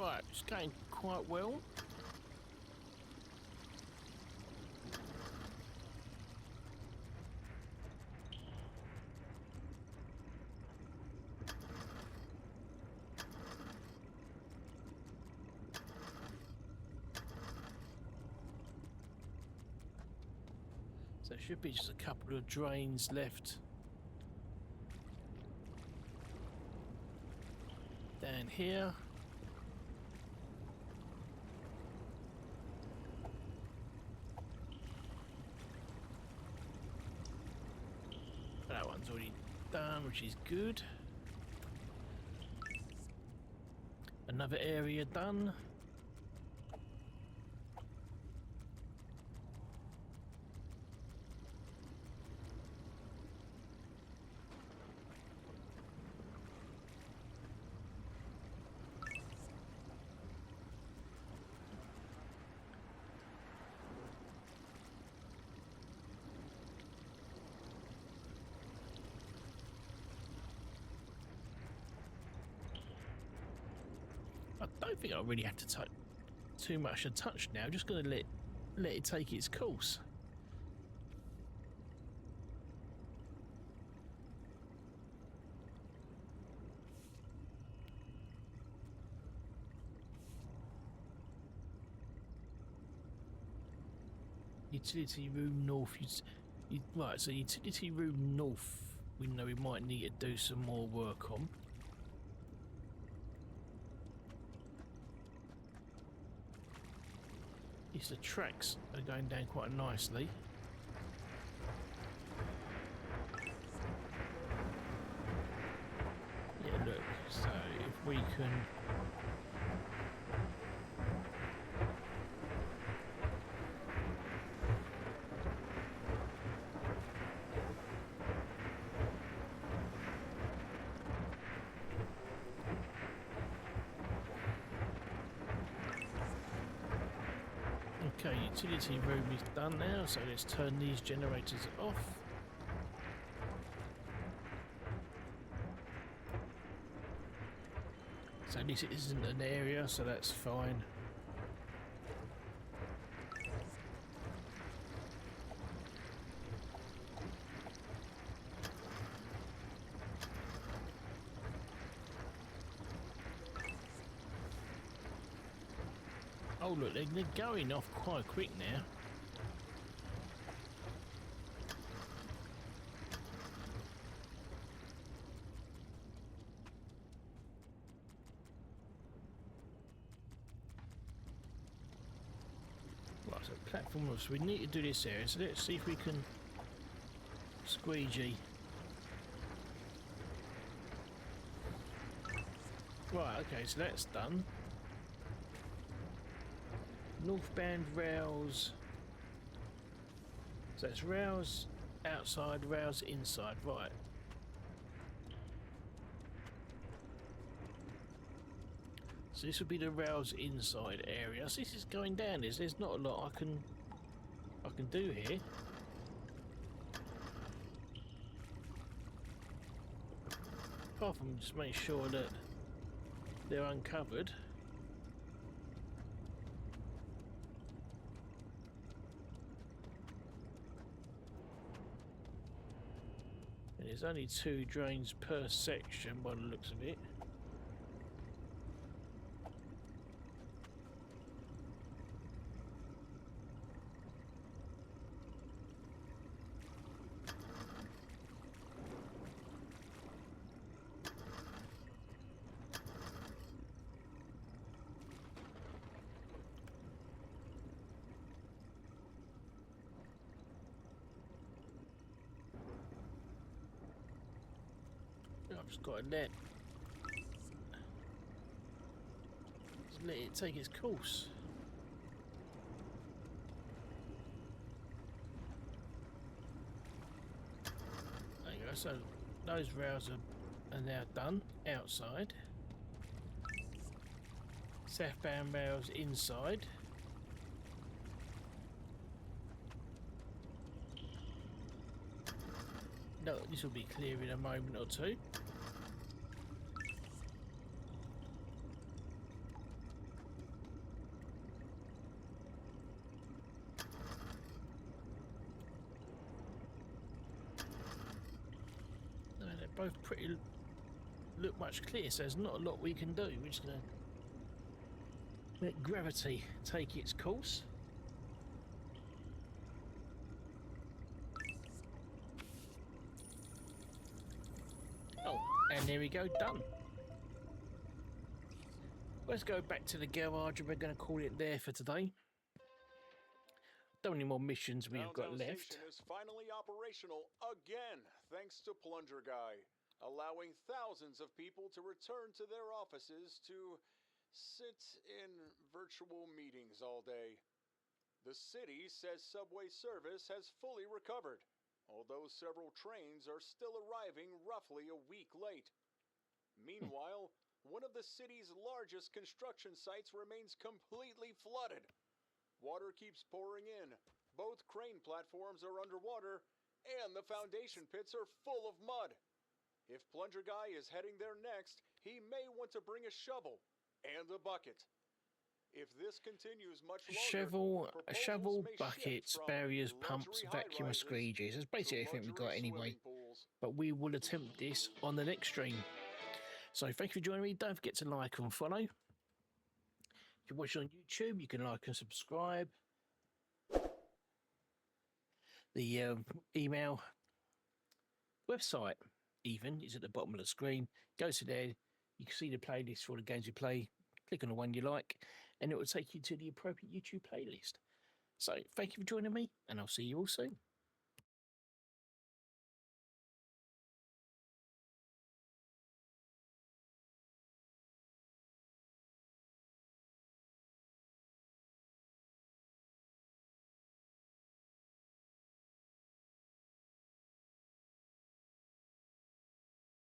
[SPEAKER 1] Right, it's going quite well. So there should be just a couple of drains left down here. That one's already done, which is good. Another area done. I don't think I really have to touch too much to touch now. Just going to let it take its course. Utility room north. Right, so utility room north. We know we might need to do some more work on. Yes, the tracks are going down quite nicely. Yeah, look, so if we can... Okay, utility room is done now, so let's turn these generators off. So at least it isn't an area, so that's fine. Oh look, they're going off quite quick now. Right, so platform, so we need to do this area, so let's see if we can squeegee. Right, okay, so that's done. Northbound rails. So it's rails outside, rails inside, right. So this would be the rails inside area. So this is going down. There's not a lot I can do here. Apart from just make sure that they're uncovered. There's only 2 drains per section by the looks of it. I've just got to let it take its course. There you go, so those rails are now done outside. Southbound rails inside. No, this will be clear in a moment or two. both pretty look much clear, so there's not a lot we can do. We're just going to let gravity take its course. Oh, and there we go, done. Let's go back to the garage and we're going to call it there for today. Don't any more missions we've got left.
[SPEAKER 2] Station is finally operational again, thanks to Plunger Guy, allowing thousands of people to return to their offices to sit in virtual meetings all day. The city says subway service has fully recovered, although several trains are still arriving roughly a week late. Meanwhile, one of the city's largest construction sites remains completely flooded. Water keeps pouring in, both crane platforms are underwater, and the foundation pits are full of mud. If Plunger Guy is heading there next, he may want to bring a shovel and a bucket. If this continues much longer,
[SPEAKER 1] A shovel,
[SPEAKER 2] may
[SPEAKER 1] buckets,
[SPEAKER 2] shift from
[SPEAKER 1] barriers, pumps,
[SPEAKER 2] luxury
[SPEAKER 1] vacuum and
[SPEAKER 2] high-rises
[SPEAKER 1] squeegees. That's
[SPEAKER 2] to
[SPEAKER 1] basically everything we've got
[SPEAKER 2] luxury
[SPEAKER 1] anyway.
[SPEAKER 2] swimming pools.
[SPEAKER 1] But we will attempt this on the next stream. So thank you for joining me. Don't forget to like and follow. If you're watching on YouTube, you can like and subscribe. The email website even is at the bottom of the screen. Go to there. You can see the playlist for all the games you play. Click on the one you like, and it will take you to the appropriate YouTube playlist. So thank you for joining me, and I'll see you all soon.